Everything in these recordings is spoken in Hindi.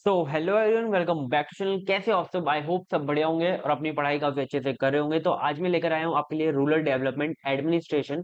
So hello everyone, welcome back to channel. कैसे हो आप सब? आई होप सब बढ़िया होंगे और अपनी पढ़ाई काफी अच्छे से कर रहे होंगे। तो आज मैं लेकर आया हूँ आपके लिए रूरल डेवलपमेंट एडमिनिस्ट्रेशन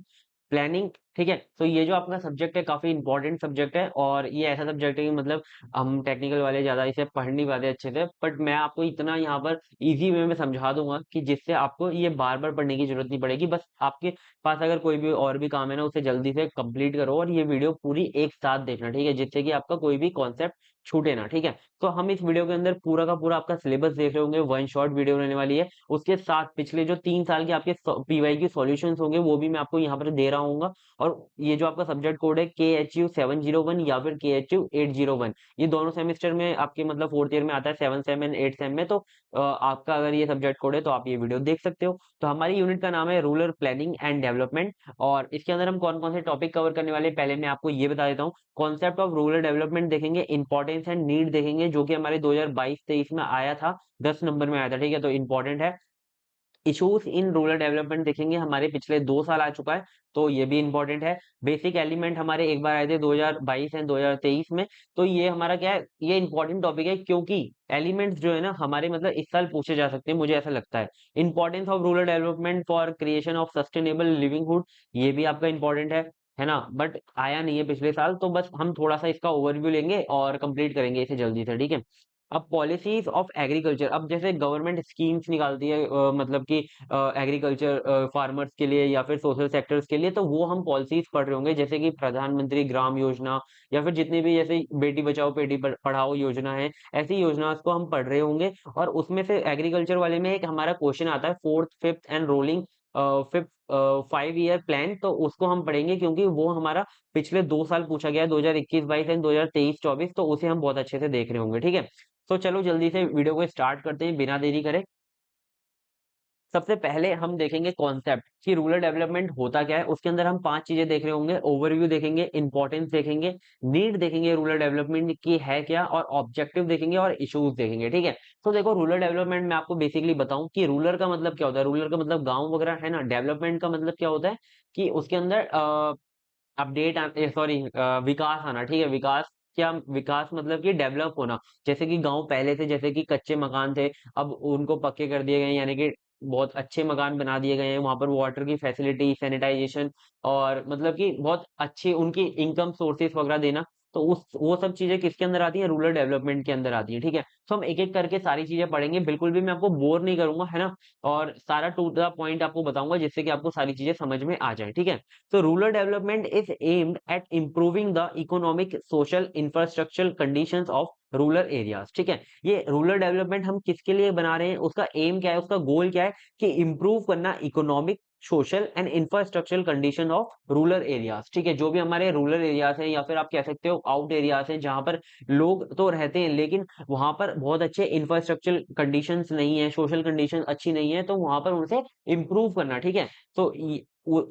प्लानिंग। ठीक है, तो ये जो आपका सब्जेक्ट है काफी इंपॉर्टेंट सब्जेक्ट है और ये ऐसा सब्जेक्ट है कि मतलब हम टेक्निकल वाले ज्यादा इसे पढ़ नहीं पाते अच्छे से, बट मैं आपको इतना यहाँ पर इजी वे में समझा दूंगा कि जिससे आपको ये बार बार पढ़ने की जरूरत नहीं पड़ेगी। बस आपके पास अगर कोई भी और भी काम है ना, उसे जल्दी से कंप्लीट करो और ये वीडियो पूरी एक साथ देखना, ठीक है, जिससे कि आपका कोई भी कॉन्सेप्ट छूटे ना। ठीक है, तो हम इस वीडियो के अंदर पूरा का पूरा आपका सिलेबस देख रहे होंगे। वन शॉट वीडियो रहने वाली है। उसके साथ पिछले जो 3 साल के आपके पीवाई की सॉल्यूशंस होंगे वो भी मैं आपको यहाँ पर दे रहा हूँ। और ये जो आपका सब्जेक्ट कोड है KHU 701 या फिर KHU 801, ये दोनों सेमेस्टर में आपके मतलब फोर्थ ईयर में आता है, 7 सेम एंड 8 सेम में। तो आपका अगर ये सब्जेक्ट कोड है तो आप ये वीडियो देख सकते हो। तो हमारी यूनिट का नाम है रूरल प्लानिंग एंड डेवलपमेंट और इसके अंदर हम कौन कौन से टॉपिक कवर करने वाले हैं, पहले मैं आपको ये बता देता हूँ। कॉन्सेप्ट ऑफ रूरल डेवलपमेंट देखेंगे, इंपॉर्टेंस एंड नीड देखेंगे, जो कि हमारे 2022-23 में आया था, 10 नंबर में आया था। ठीक है, तो इंपॉर्टेंट है। इश्यूज इन रूरल डेवलपमेंट देखेंगे, हमारे पिछले 2 साल आ चुका है, तो ये भी इंपॉर्टेंट है। बेसिक एलिमेंट हमारे एक बार आए थे 2022 एंड 2023 में। तो ये हमारा क्या है, ये इंपॉर्टेंट टॉपिक है क्योंकि एलिमेंट्स जो है ना हमारे मतलब इस साल पूछे जा सकते हैं, मुझे ऐसा लगता है। Importance of rural development for creation of sustainable livelihood, ये भी आपका इंपॉर्टेंट है ना, बट आया नहीं है पिछले साल, तो बस हम थोड़ा सा इसका ओवरव्यू लेंगे और कंप्लीट करेंगे इसे जल्दी से। ठीक है, अब पॉलिसीज ऑफ एग्रीकल्चर, अब जैसे गवर्नमेंट स्कीम्स निकालती है मतलब कि एग्रीकल्चर फार्मर्स के लिए या फिर सोशल सेक्टर्स के लिए, तो वो हम पॉलिसीज पढ़ रहे होंगे, जैसे कि प्रधानमंत्री ग्राम योजना या फिर जितनी भी जैसे बेटी बचाओ बेटी पढ़ाओ योजना है, ऐसी योजना को हम पढ़ रहे होंगे। और उसमें से एग्रीकल्चर वाले में एक हमारा क्वेश्चन आता है, fourth fifth and rolling fifth 5 year plan, तो उसको हम पढ़ेंगे क्योंकि वो हमारा पिछले 2 साल पूछा गया है, 2021-22 एंड 2023-24, तो उसे हम बहुत अच्छे से देख रहे होंगे। ठीक है, तो चलो जल्दी से वीडियो को स्टार्ट करते हैं बिना देरी करे। सबसे पहले हम देखेंगे कॉन्सेप्ट कि रूरल डेवलपमेंट होता क्या है। उसके अंदर हम 5 चीजें देख रहे होंगे, ओवरव्यू देखेंगे, इंपॉर्टेंस देखेंगे, नीड देखेंगे रूरल डेवलपमेंट की है क्या, और ऑब्जेक्टिव देखेंगे और इश्यूज देखेंगे। ठीक है, तो देखो रूरल डेवलपमेंट में आपको बेसिकली बताऊं कि रूरल का मतलब क्या होता है। रूरल का मतलब गाँव वगैरह है ना, डेवलपमेंट का मतलब क्या होता है कि उसके अंदर अपडेट सॉरी विकास आना। ठीक है, विकास क्या, विकास मतलब कि डेवलप होना। जैसे कि गांव पहले से जैसे कि कच्चे मकान थे, अब उनको पक्के कर दिए गए हैं, यानी कि बहुत अच्छे मकान बना दिए गए हैं। वहां पर वाटर की फैसिलिटी, सैनिटाइजेशन और मतलब कि बहुत अच्छी उनकी इनकम सोर्सेस वगैरह देना, तो उस वो सब चीजें किसके अंदर आती है, रूरल डेवलपमेंट के अंदर आती है। ठीक है, तो हम एक एक करके सारी चीजें पढ़ेंगे, बिल्कुल भी मैं आपको बोर नहीं करूंगा, है ना, और सारा टू द पॉइंट आपको बताऊंगा जिससे कि आपको सारी चीजें समझ में आ जाए। ठीक है, so rural development is aimed at improving the economic, social, infrastructural conditions of rural areas. ठीक है, ये रूरल डेवलपमेंट हम किसके लिए बना रहे हैं, उसका एम क्या है, उसका गोल क्या है कि इंप्रूव करना economic, social and infrastructural condition of rural areas. ठीक है, जो भी हमारे रूरल एरियाज हैं या फिर आप कह सकते हो आउट एरियाज हैं, जहां पर लोग तो रहते हैं लेकिन वहां पर बहुत अच्छे इंफ्रास्ट्रक्चरल कंडीशंस नहीं है, सोशल कंडीशन अच्छी नहीं है, तो वहां पर उनसे इंप्रूव करना। ठीक है, तो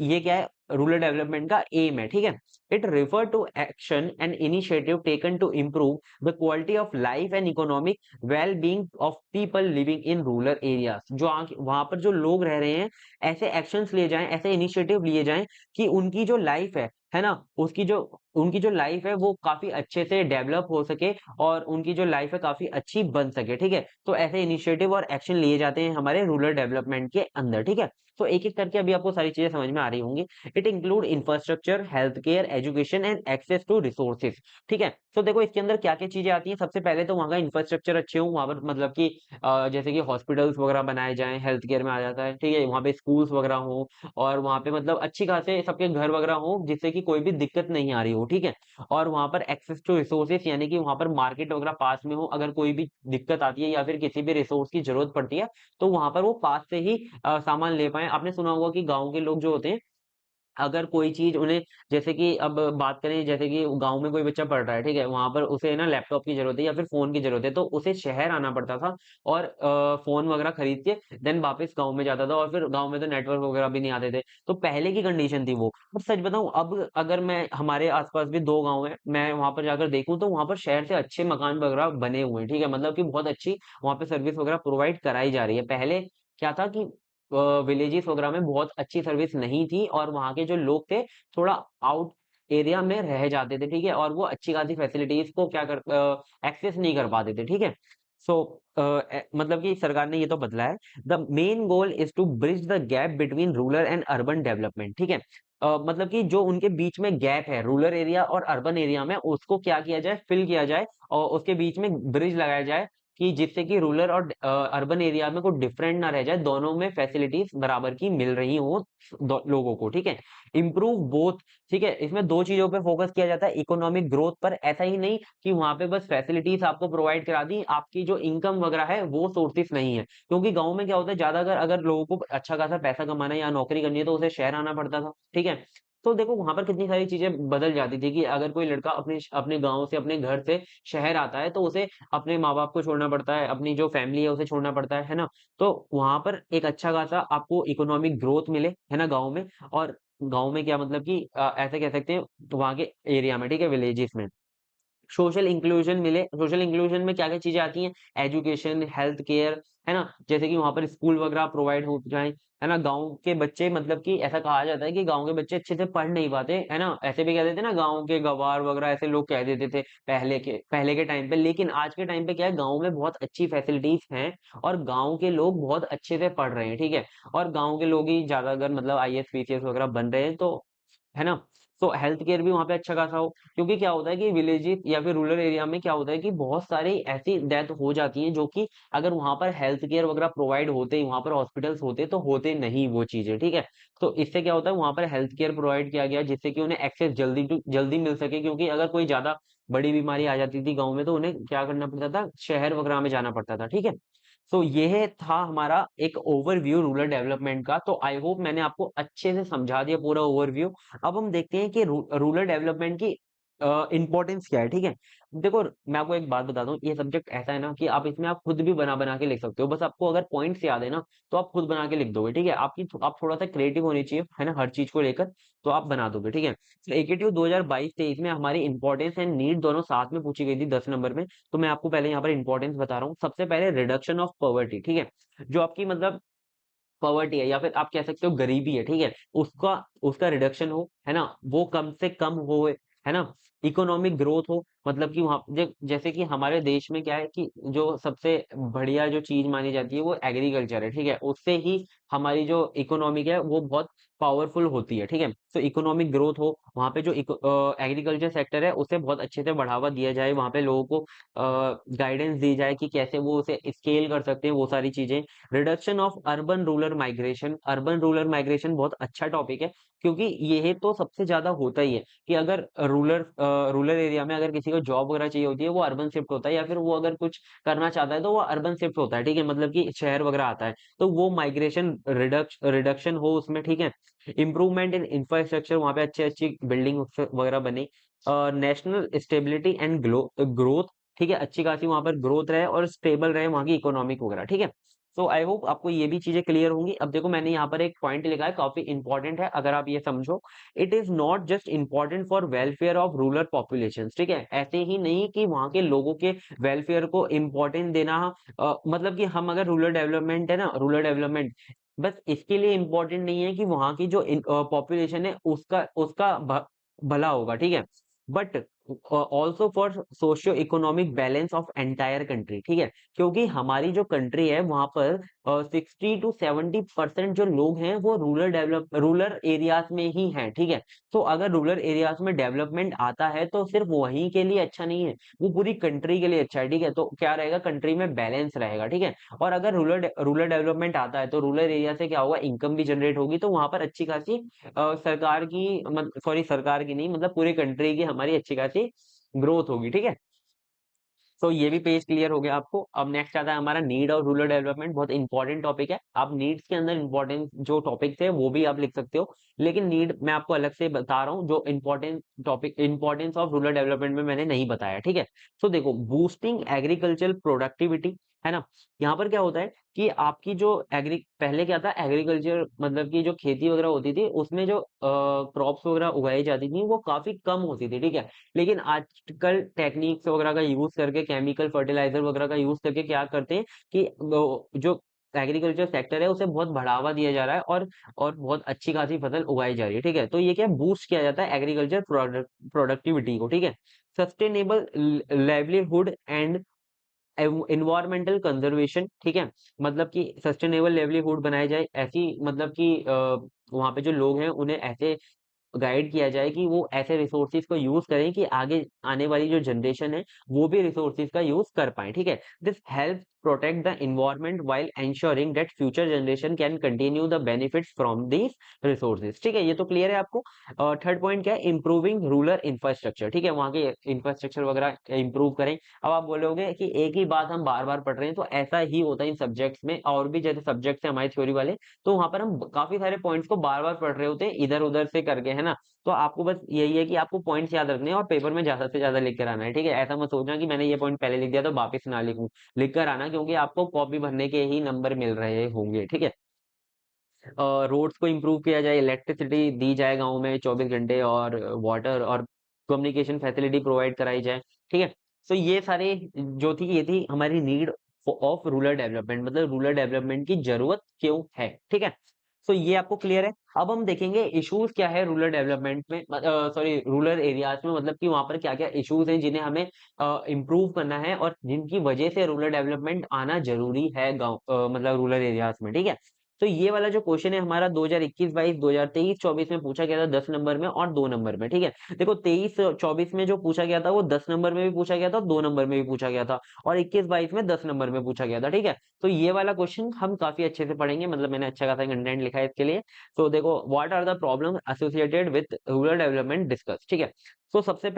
ये क्या है, रूरल डेवलपमेंट का एम है। ठीक है, it refer to action and initiative taken to improve the quality of life and economic well being of people living in rural areas. जो वहां पर जो लोग रह रहे हैं, ऐसे एक्शंस लिए जाएं, ऐसे इनिशिएटिव लिए जाएं कि उनकी जो लाइफ है ना, उसकी जो उनकी जो लाइफ है वो काफी अच्छे से डेवलप हो सके और उनकी जो लाइफ है काफी अच्छी बन सके। ठीक है, तो ऐसे इनिशिएटिव और एक्शन लिए जाते हैं हमारे रूरल डेवलपमेंट के अंदर। ठीक है, तो एक एक करके अभी आपको सारी चीजें समझ में आ रही होंगी। It include infrastructure, health care, education and access to resources. ठीक है, तो देखो इसके अंदर क्या क्या चीजें आती हैं। सबसे पहले तो वहाँ का इंफ्रास्ट्रक्चर अच्छे हो, वहां पर मतलब कि जैसे कि हॉस्पिटल्स वगैरह बनाए जाएं, हेल्थ केयर में आ जाता है। ठीक है, वहाँ पे स्कूल्स वगैरह हो और वहाँ पे मतलब अच्छी खासे सबके घर वगैरह हो, जिससे कि कोई भी दिक्कत नहीं आ रही हो। ठीक है, और वहाँ पर एक्सेस टू रिसोर्सेज, यानी कि वहाँ पर मार्केट वगैरह पास में हो, अगर कोई भी दिक्कत आती है या फिर किसी भी रिसोर्स की जरूरत पड़ती है तो वहां पर वो पास से ही सामान ले पाएँ। आपने सुना होगा कि गाँव के लोग जो होते हैं, अगर कोई चीज़ उन्हें, जैसे कि अब बात करें, जैसे कि गाँव में कोई बच्चा पढ़ रहा है, ठीक है? वहाँ पर उसे ना लैपटॉप की ज़रूरत है या फिर फ़ोन की ज़रूरत है, तो उसे शहर आना पड़ता था और फ़ोन वगैरह खरीद के देन वापस गाँव में जाता था, और फिर गाँव में तो नेटवर्क वगैरह भी नहीं आते थे। तो पहले की कंडीशन थी वो। और सच बताऊँ, अब अगर मैं, हमारे आस-पास भी 2 गाँव हैं, मैं वहाँ पर जाकर देखूँ तो वहाँ पर शहर से अच्छे मकान वगैरह बने हुए हैं, ठीक है? मतलब कि बहुत अच्छी वहाँ पे सर्विस वगैरह प्रोवाइड कराई जा रही है। पहले क्या था कि विलेजेस वगैरह में बहुत अच्छी सर्विस नहीं थी और वहाँ के जो लोग थे थोड़ा आउट एरिया में रह जाते थे, ठीक है, और वो अच्छी खासी फैसिलिटीज को क्या कर एक्सेस नहीं कर पाते थे, ठीक है। सो मतलब कि सरकार ने ये तो बदला है। The main goal is to bridge the gap between rural and urban development, ठीक है। मतलब कि जो उनके बीच में गैप है रूरल एरिया और अर्बन एरिया में, उसको क्या किया जाए, फिल किया जाए, और उसके बीच में ब्रिज लगाया जाए, कि जिससे कि रूरल और अर्बन एरिया में कोई डिफरेंट ना रह जाए, दोनों में फैसिलिटीज बराबर की मिल रही हो लोगों को, ठीक है। इम्प्रूव बोथ, ठीक है, इसमें दो चीजों पे फोकस किया जाता है, इकोनॉमिक ग्रोथ पर। ऐसा ही नहीं कि वहां पे बस फैसिलिटीज आपको प्रोवाइड करा दी, आपकी जो इनकम वगैरह है वो सोर्सेस नहीं है, क्योंकि गांव में क्या होता है, ज्यादा अगर लोगों को अच्छा खासा पैसा कमाना है या नौकरी करनी है तो उसे शहर आना पड़ता था, ठीक है। तो देखो वहां पर कितनी सारी चीजें बदल जाती थी, कि अगर कोई लड़का अपने अपने गांव से, अपने घर से शहर आता है, तो उसे अपने माँ बाप को छोड़ना पड़ता है, अपनी जो फैमिली है उसे छोड़ना पड़ता है ना। तो वहां पर एक अच्छा खासा आपको इकोनॉमिक ग्रोथ मिले, है ना, गाँव में। और गाँव में क्या मतलब कि ऐसे कह सकते हैं, वहां के एरिया में, ठीक है, विलेजेस में सोशल इंक्लूजन मिले। सोशल इंक्लूजन में क्या-क्या चीज़ें आती हैं? एजुकेशन, हेल्थ केयर, है ना? जैसे कि वहाँ पर स्कूल वगैरह प्रोवाइड हो जाएँ, है ना? गाँव के बच्चे, मतलब कि ऐसा कहा जाता है कि गाँव के बच्चे अच्छे से पढ़ नहीं पाते, है ना? ऐसे भी कह देते हैं ना, गाँव के गँवार वगैरह ऐसे लोग कह देते थे पहले के टाइम पे। लेकिन आज के टाइम पे क्या है, गाँव में बहुत अच्छी फैसिलिटीज़ हैं, और गाँव के लोग बहुत अच्छे से पढ़ रहे हैं, ठीक है? और गाँव के लोग ही ज़्यादा अगर मतलब आईएएस, पीसीएस वगैरह बन रहे हैं, तो है ना? तो हेल्थ केयर भी वहाँ पे अच्छा खासा हो, क्योंकि क्या होता है कि विलेजेस या फिर रूरल एरिया में क्या होता है कि बहुत सारी ऐसी डेथ हो जाती हैं, जो कि अगर वहाँ पर हेल्थ केयर वगैरह प्रोवाइड होते, वहाँ पर हॉस्पिटल्स होते, तो होते नहीं वो चीज़ें, ठीक है? तो इससे क्या होता है, वहाँ पर हेल्थ केयर प्रोवाइड किया गया, जिससे कि उन्हें एक्सेस जल्दी मिल सके, क्योंकि अगर कोई ज़्यादा बड़ी बीमारी आ जाती थी गाँव में, तो उन्हें क्या करना पड़ता था, शहर वगैरह में जाना पड़ता था, ठीक है? सो ये था हमारा एक ओवरव्यू रूरल डेवलपमेंट का। तो आई होप मैंने आपको अच्छे से समझा दिया पूरा ओवरव्यू। अब हम देखते हैं कि रूरल डेवलपमेंट की इम्पोर्टेंस क्या है, ठीक है? देखो मैं आपको एक बात बताता हूँ, ये सब्जेक्ट ऐसा है ना कि आप इसमें आप खुद भी बना-बना के लिख सकते हो। बस आपको अगर पॉइंट्स याद है ना, तो आप खुद बना के लिख दोगे, ठीक है? आप थोड़ा-सा क्रिएटिव होने चाहिए, है ना, हर चीज़ को लेकर, तो आप बना दोगे, ठीक है? तो एकेटीव 2022-23 में हमारी इम्पोर्टेंस एंड नीड दोनों साथ में पूछी गई थी 10 नंबर में। तो मैं आपको पहले यहाँ पर इम्पोर्टेंस बता रहा हूँ। सबसे पहले रिडक्शन ऑफ पॉवर्टी, ठीक है? जो आपकी मतलब पॉवर्टी है, या फिर आप कह सकते हो गरीबी है, ठीक है? उसका उसका रिडक्शन हो, है ना? वो कम से कम होए, है ना? इकोनॉमिक ग्रोथ हो, मतलब कि वहाँ जैसे कि हमारे देश में क्या है कि जो सबसे बढ़िया जो चीज़ मानी जाती है वो एग्रीकल्चर है, ठीक है? उससे ही हमारी जो इकोनॉमिक है वो बहुत पावरफुल होती है, ठीक है? तो इकोनॉमिक ग्रोथ हो, वहाँ पे जो एग्रीकल्चर सेक्टर है उसे बहुत अच्छे से बढ़ावा दिया जाए, वहाँ पे लोगों को गाइडेंस दी जाए कि कैसे वो उसे स्केल कर सकते हैं, वो सारी चीज़ें। Reduction of urban rural migration. Urban rural migration बहुत अच्छा टॉपिक है, क्योंकि ये तो सबसे ज्यादा होता ही है कि अगर रूरल एरिया में अगर किसी को जॉब वगैरह चाहिए होती है, वो अर्बन शिफ्ट होता है, या फिर वो अगर कुछ करना चाहता है तो वो अर्बन शिफ्ट होता है, ठीक है, मतलब कि शहर वगैरह आता है, तो वो माइग्रेशन रिडक्शन हो उसमें, ठीक है। इम्प्रूवमेंट इन इंफ्रास्ट्रक्चर, वहाँ पे अच्छी अच्छी बिल्डिंग वगैरह बने। नेशनल स्टेबिलिटी एंड ग्रोथ, ठीक है, अच्छी खासी वहां पर ग्रोथ रहे और स्टेबल रहे वहां की इकोनॉमिक वगैरह, ठीक है। सो आई होप आपको ये भी चीजें क्लियर होंगी। अब देखो मैंने यहाँ पर एक पॉइंट लिखा है, काफी इंपॉर्टेंट है, अगर आप ये समझो, it is not just important for welfare of rural population, ठीक है, ऐसे ही नहीं कि वहाँ के लोगों के वेलफेयर को इम्पोर्टेंट देना, मतलब कि हम अगर रूरल डेवलपमेंट है ना, रूरल डेवलपमेंट बस इसके लिए इम्पोर्टेंट नहीं है कि वहाँ की जो पॉपुलेशन है उसका उसका भला होगा, ठीक है, but also for socio economic balance of entire country, ठीक है, क्योंकि हमारी जो कंट्री है वहां पर 60 to 70% जो लोग हैं वो रूरल एरियाज में ही हैं, ठीक है। तो अगर रूरल एरियाज में डेवलपमेंट आता है तो सिर्फ वहीं के लिए अच्छा नहीं है, वो पूरी कंट्री के लिए अच्छा है, ठीक है। तो क्या रहेगा, कंट्री में बैलेंस रहेगा, ठीक है। और अगर रूरल डेवलपमेंट आता है तो रूरल एरिया से क्या होगा, इनकम भी जनरेट होगी, तो वहां पर अच्छी खासी सरकार की, सॉरी सरकार की नहीं, मतलब पूरी कंट्री की हमारी अच्छी खासी ग्रोथ होगी, ठीक है। तो ये भी पेज क्लियर हो गया आपको। अब नेक्स्ट आता है हमारा नीड और रूरल डेवलपमेंट, बहुत इंपॉर्टेंट टॉपिक है। आप नीड्स के अंदर इंपॉर्टेंट जो टॉपिक्स है वो भी आप लिख सकते हो, लेकिन नीड मैं आपको अलग से बता रहा हूँ, जो important topic importance of rural development में मैंने नहीं बताया, ठीक है। तो देखो, बूस्टिंग एग्रीकल्चरल प्रोडक्टिविटी, है ना। यहाँ पर क्या होता है कि आपकी जो एग्री पहले क्या था, एग्रीकल्चर मतलब कि जो खेती वगैरह होती थी उसमें जो क्रॉप्स वगैरह उगाई जाती थी वो काफी कम होती थी, ठीक है। लेकिन आजकल टेक्निक्स वगैरह का यूज करके, केमिकल फर्टिलाइजर वगैरह का यूज करके क्या करते हैं कि जो एग्रीकल्चर सेक्टर है उसे बहुत बढ़ावा दिया जा रहा है और बहुत अच्छी खासी फसल उगाई जा रही है, ठीक है। तो ये क्या बूस्ट किया जाता है एग्रीकल्चर प्रोडक्टिविटी को, ठीक है। Sustainable livelihood and environmental conservation, ठीक है। मतलब कि सस्टेनेबल लाइवलीहुड बनाया जाए, ऐसी मतलब कि वहाँ पे जो लोग हैं उन्हें ऐसे गाइड किया जाए कि वो ऐसे रिसोर्सेज को यूज करें कि आगे आने वाली जो जनरेशन है वो भी रिसोर्सेज का यूज कर पाए, ठीक है। This help protect the environment while ensuring that future generation can continue the benefits from these resources, ठीक है। ये तो क्लियर है आपको। थर्ड पॉइंट क्या है, इंप्रूविंग रूरल इंफ्रास्ट्रक्चर, ठीक है। वहाँ के इंफ्रास्ट्रक्चर वगैरह इंप्रूव करें। अब आप बोलोगे कि एक ही बात हम बार बार पढ़ रहे हैं, तो ऐसा ही होता है इन सब्जेक्ट्स में, और भी जैसे सब्जेक्ट्स है हमारे थ्योरी वाले, तो वहां पर हम काफी सारे पॉइंट्स को बार बार पढ़ रहे होते हैं इधर उधर से करके, है ना। तो आपको बस यही है कि आपको पॉइंट्स याद रखने हैं और पेपर में ज्यादा से ज्यादा लिख कर आना है, ठीक है। ऐसा मत सोचना कि मैंने ये पॉइंट पहले लिख दिया तो वापस ना लिखूं, लिख कर आना, क्योंकि आपको कॉपी भरने के ही नंबर मिल रहे होंगे, ठीक है। रोड्स को इम्प्रूव किया जाए, इलेक्ट्रिसिटी दी जाए गाँव में 24 घंटे, और वाटर और कम्युनिकेशन फैसिलिटी प्रोवाइड कराई जाए, ठीक है। तो ये सारे जो थी, ये थी हमारी नीड ऑफ रूरल डेवलपमेंट, मतलब रूरल डेवलपमेंट की जरूरत क्यों है, ठीक है। तो ये आपको क्लियर है। अब हम देखेंगे इश्यूज क्या है रूरल डेवलपमेंट में, सॉरी रूरल एरियाज में, मतलब कि वहां पर क्या क्या इश्यूज हैं जिन्हें हमें इम्प्रूव करना है और जिनकी वजह से रूरल डेवलपमेंट आना जरूरी है गाँव, मतलब रूरल एरियाज में, ठीक है। तो ये वाला जो क्वेश्चन है हमारा 2021-22, 2023-24 में पूछा गया था 10 नंबर में और 2 नंबर में, ठीक है। देखो 23-24 में जो पूछा गया था वो 10 नंबर में भी पूछा गया था, 2 नंबर में भी पूछा गया था, और 21-22 में 10 नंबर में पूछा गया था, ठीक है। तो ये वाला क्वेश्चन हम काफी अच्छे से पढ़ेंगे, मतलब मैंने अच्छा खासा कंटेंट लिखा है इसके लिए। तो देखो, what are the problem associated with rural development discuss, ठीक है। तो सबसे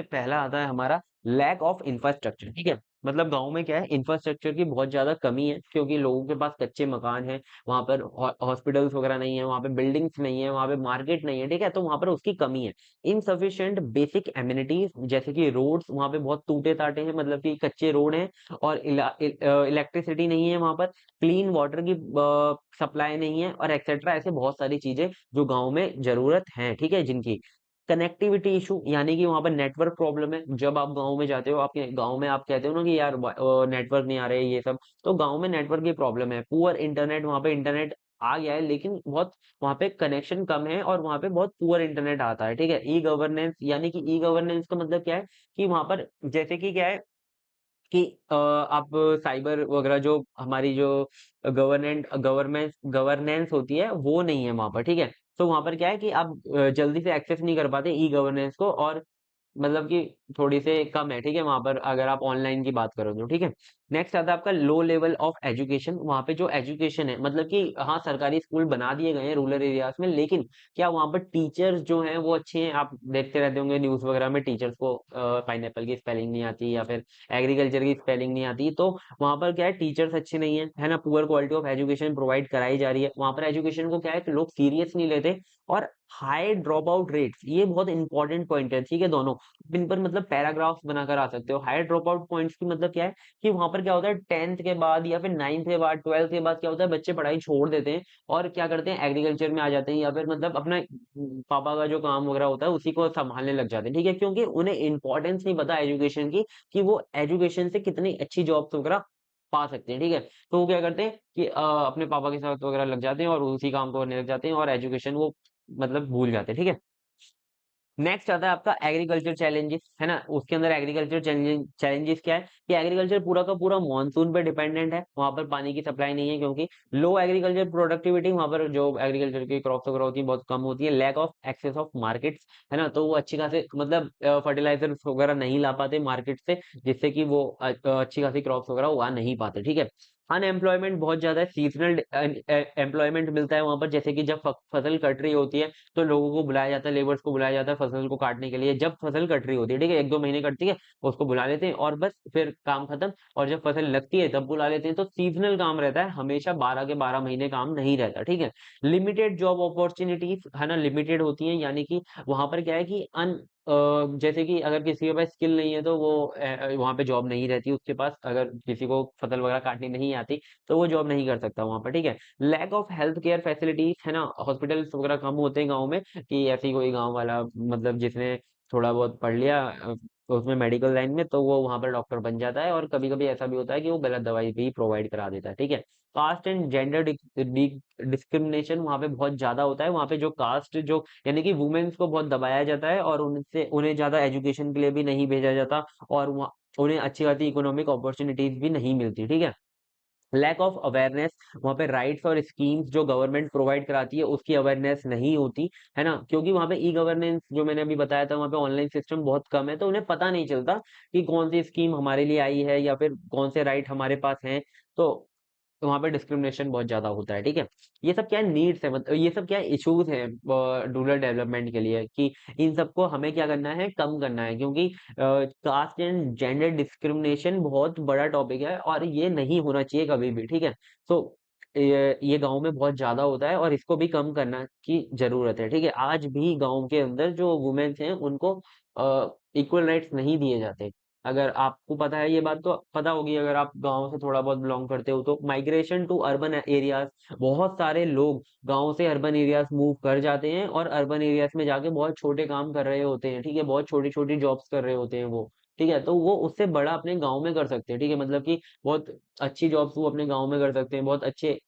पहला आता है हमारा लैक ऑफ इंफ्रास्ट्रक्चर, ठीक है। मतलब गांव में क्या है, इंफ्रास्ट्रक्चर की बहुत ज्यादा कमी है, क्योंकि लोगों के पास कच्चे मकान है, वहां पर हॉस्पिटल्स वगैरह नहीं है, वहां पे बिल्डिंग्स नहीं है, वहां पे मार्केट नहीं है, ठीक है। तो वहां पर उसकी कमी है। इनसफिशिएंट बेसिक एमिनिटीज, जैसे कि रोड्स वहां पे बहुत टूटे टाटे हैं, मतलब कि कच्चे रोड हैं, और इलेक्ट्रिसिटी नहीं है वहां पर, क्लीन वाटर की सप्लाई नहीं है, और एक्सेट्रा, ऐसे बहुत सारी चीजें जो गांव में जरूरत है, ठीक है, जिनकी कनेक्टिविटी इशू, यानी कि वहां पर नेटवर्क प्रॉब्लम है। जब आप गांव में जाते हो, आपके गांव में आप कहते हो ना कि यार नेटवर्क नहीं आ रहे ये सब, तो गांव में नेटवर्क की प्रॉब्लम है। पुअर इंटरनेट, वहां पे इंटरनेट आ गया है लेकिन बहुत वहां पे कनेक्शन कम है, और वहां पे बहुत पुअर इंटरनेट आता है, ठीक है। ई गवर्नेंस, यानी कि ई गवर्नेंस का मतलब क्या है कि वहां पर जैसे कि क्या है कि आप साइबर वगैरह, जो हमारी जो गवर्नेंस होती है वो नहीं है वहां पर, ठीक है। तो वहां पर क्या है कि आप जल्दी से एक्सेस नहीं कर पाते ई गवर्नेंस को, और मतलब कि थोड़ी से कम है, ठीक है, वहां पर अगर आप ऑनलाइन की बात करो तो, ठीक है। नेक्स्ट आता है आपका लो लेवल ऑफ एजुकेशन। वहां पे जो एजुकेशन है, मतलब कि हाँ सरकारी स्कूल बना दिए गए हैं रूरल एरियाज में, लेकिन क्या वहां पर टीचर्स जो हैं वो अच्छे हैं? आप देखते रहते होंगे न्यूज वगैरह में, टीचर्स को पाइनएप्पल की स्पेलिंग नहीं आती, या फिर एग्रीकल्चर की स्पेलिंग नहीं आती, तो वहां पर क्या है, टीचर्स अच्छे नहीं है ना। Poor quality of education provide कराई जा रही है वहां पर, एजुकेशन को क्या है कि लोग सीरियस नहीं लेते, और हाई ड्रॉप आउट रेट्स, ये बहुत इंपॉर्टेंट पॉइंट है, ठीक है। दोनों इन पर मतलब पैराग्राफ्स बनाकर आ सकते हो। हाई ड्रॉप आउट पॉइंट्स की मतलब क्या है कि वहां पर क्या होता है, 10th के बाद या फिर 9th के बाद, 12th के बाद क्या होता है, बच्चे पढ़ाई छोड़ देते हैं और क्या करते हैं, एग्रीकल्चर में आ जाते हैं, या फिर मतलब अपना पापा का जो काम वगैरह होता है उसी को संभालने लग जाते हैं, ठीक है। क्योंकि उन्हें इंपॉर्टेंस नहीं पता एजुकेशन की, कि वो एजुकेशन से कितनी अच्छी जॉब्स वगैरह पा सकते हैं, ठीक है। तो वो क्या करते हैं कि अपने पापा के साथ वगैरह लग जाते हैं और उसी काम को करने लग जाते हैं, और एजुकेशन वो मतलब भूल जाते हैं, ठीक है। नेक्स्ट आता है आपका एग्रीकल्चर चैलेंजेस, है ना। उसके अंदर एग्रीकल्चर चैलेंजेस क्या है कि एग्रीकल्चर पूरा का पूरा मानसून पे डिपेंडेंट है, वहां पर पानी की सप्लाई नहीं है, क्योंकि लो एग्रीकल्चर प्रोडक्टिविटी, वहां पर जो एग्रीकल्चर की क्रॉप्स वगैरह होती है बहुत कम होती है। Lack of access of markets, है ना, तो वो अच्छी खासे मतलब फर्टिलाइजर वगैरह नहीं ला पाते मार्केट से, जिससे कि वो अच्छी खासी क्रॉप्स वगैरह उगा नहीं पाते, ठीक है। अनएम्प्लॉयमेंट बहुत ज्यादा है, सीजनल एम्प्लॉयमेंट मिलता है वहां पर, जैसे कि जब फसल कट रही होती है तो लोगों को बुलाया जाता है, लेबर्स को बुलाया जाता है फसल को काटने के लिए, जब फसल कट रही होती है, ठीक है, 1-2 महीने कटती है, उसको बुला लेते हैं और बस फिर काम खत्म। और जब फसल लगती है तब बुला लेते हैं, तो सीजनल काम रहता है, हमेशा 12 के 12 महीने काम नहीं रहता, ठीक है। लिमिटेड जॉब अपॉर्चुनिटीज, है ना, लिमिटेड होती है, यानी कि वहां पर क्या है कि जैसे कि अगर किसी के पास स्किल नहीं है तो वो वहां पे जॉब नहीं रहती उसके पास, अगर किसी को फसल वगैरह काटनी नहीं आती तो वो जॉब नहीं कर सकता वहां पर, ठीक है। Lack of health care facilities, है ना, हॉस्पिटल्स वगैरह कम होते हैं गाँव में, कि ऐसी कोई गाँव वाला मतलब जिसने थोड़ा बहुत पढ़ लिया तो उसमें मेडिकल लाइन में, तो वो वहां पर डॉक्टर बन जाता है। और कभी कभी ऐसा भी होता है कि वो गलत दवाई भी प्रोवाइड करा देता है, ठीक है। कास्ट एंड जेंडर डिस्क्रिमिनेशन वहाँ पे बहुत ज्यादा होता है। वहाँ पे जो कास्ट, जो यानी कि वुमेन्स को बहुत दबाया जाता है, और उनसे उन्हें ज्यादा एजुकेशन के लिए भी नहीं भेजा जाता, और उन्हें अच्छी खासी इकोनॉमिक अपॉर्चुनिटीज भी नहीं मिलती, ठीक है। लैक ऑफ अवेयरनेस, वहाँ पे राइट्स और स्कीम्स जो गवर्नमेंट प्रोवाइड कराती है उसकी अवेयरनेस नहीं होती, है ना। क्योंकि वहाँ पे ई गवर्नेंस जो मैंने अभी बताया था, वहाँ पे ऑनलाइन सिस्टम बहुत कम है, तो उन्हें पता नहीं चलता कि कौन सी स्कीम हमारे लिए आई है या फिर कौन से राइट हमारे पास हैं। तो वहाँ पे डिस्क्रिमिनेशन बहुत ज्यादा होता है, ठीक है। ये सब क्या नीड्स है, मतलब ये सब क्या इश्यूज हैं रूरल डेवलपमेंट के लिए, कि इन सबको हमें क्या करना है, कम करना है। क्योंकि कास्ट एंड जेंडर डिस्क्रिमिनेशन बहुत बड़ा टॉपिक है, और ये नहीं होना चाहिए कभी भी, ठीक है। तो ये गांव में बहुत ज्यादा होता है, और इसको भी कम करना की जरूरत है, ठीक है। आज भी गांव के अंदर जो वुमेन्स हैं उनको इक्वल राइट्स नहीं दिए जाते। अगर आपको पता है ये बात, तो पता होगी अगर आप गांव से थोड़ा बहुत बिलोंग करते हो तो। माइग्रेशन टू अर्बन एरियाज, बहुत सारे लोग गांव से अर्बन एरियाज मूव कर जाते हैं, और अर्बन एरियाज में जाके बहुत छोटे काम कर रहे होते हैं, ठीक है। बहुत छोटी छोटी जॉब्स कर रहे होते हैं वो, ठीक है। तो वो उससे बड़ा अपने गांव में कर सकते हैं, ठीक है। मतलब कि बहुत अच्छी जॉब्स वो अपने गांव में कर सकते हैं, बहुत अच्छे,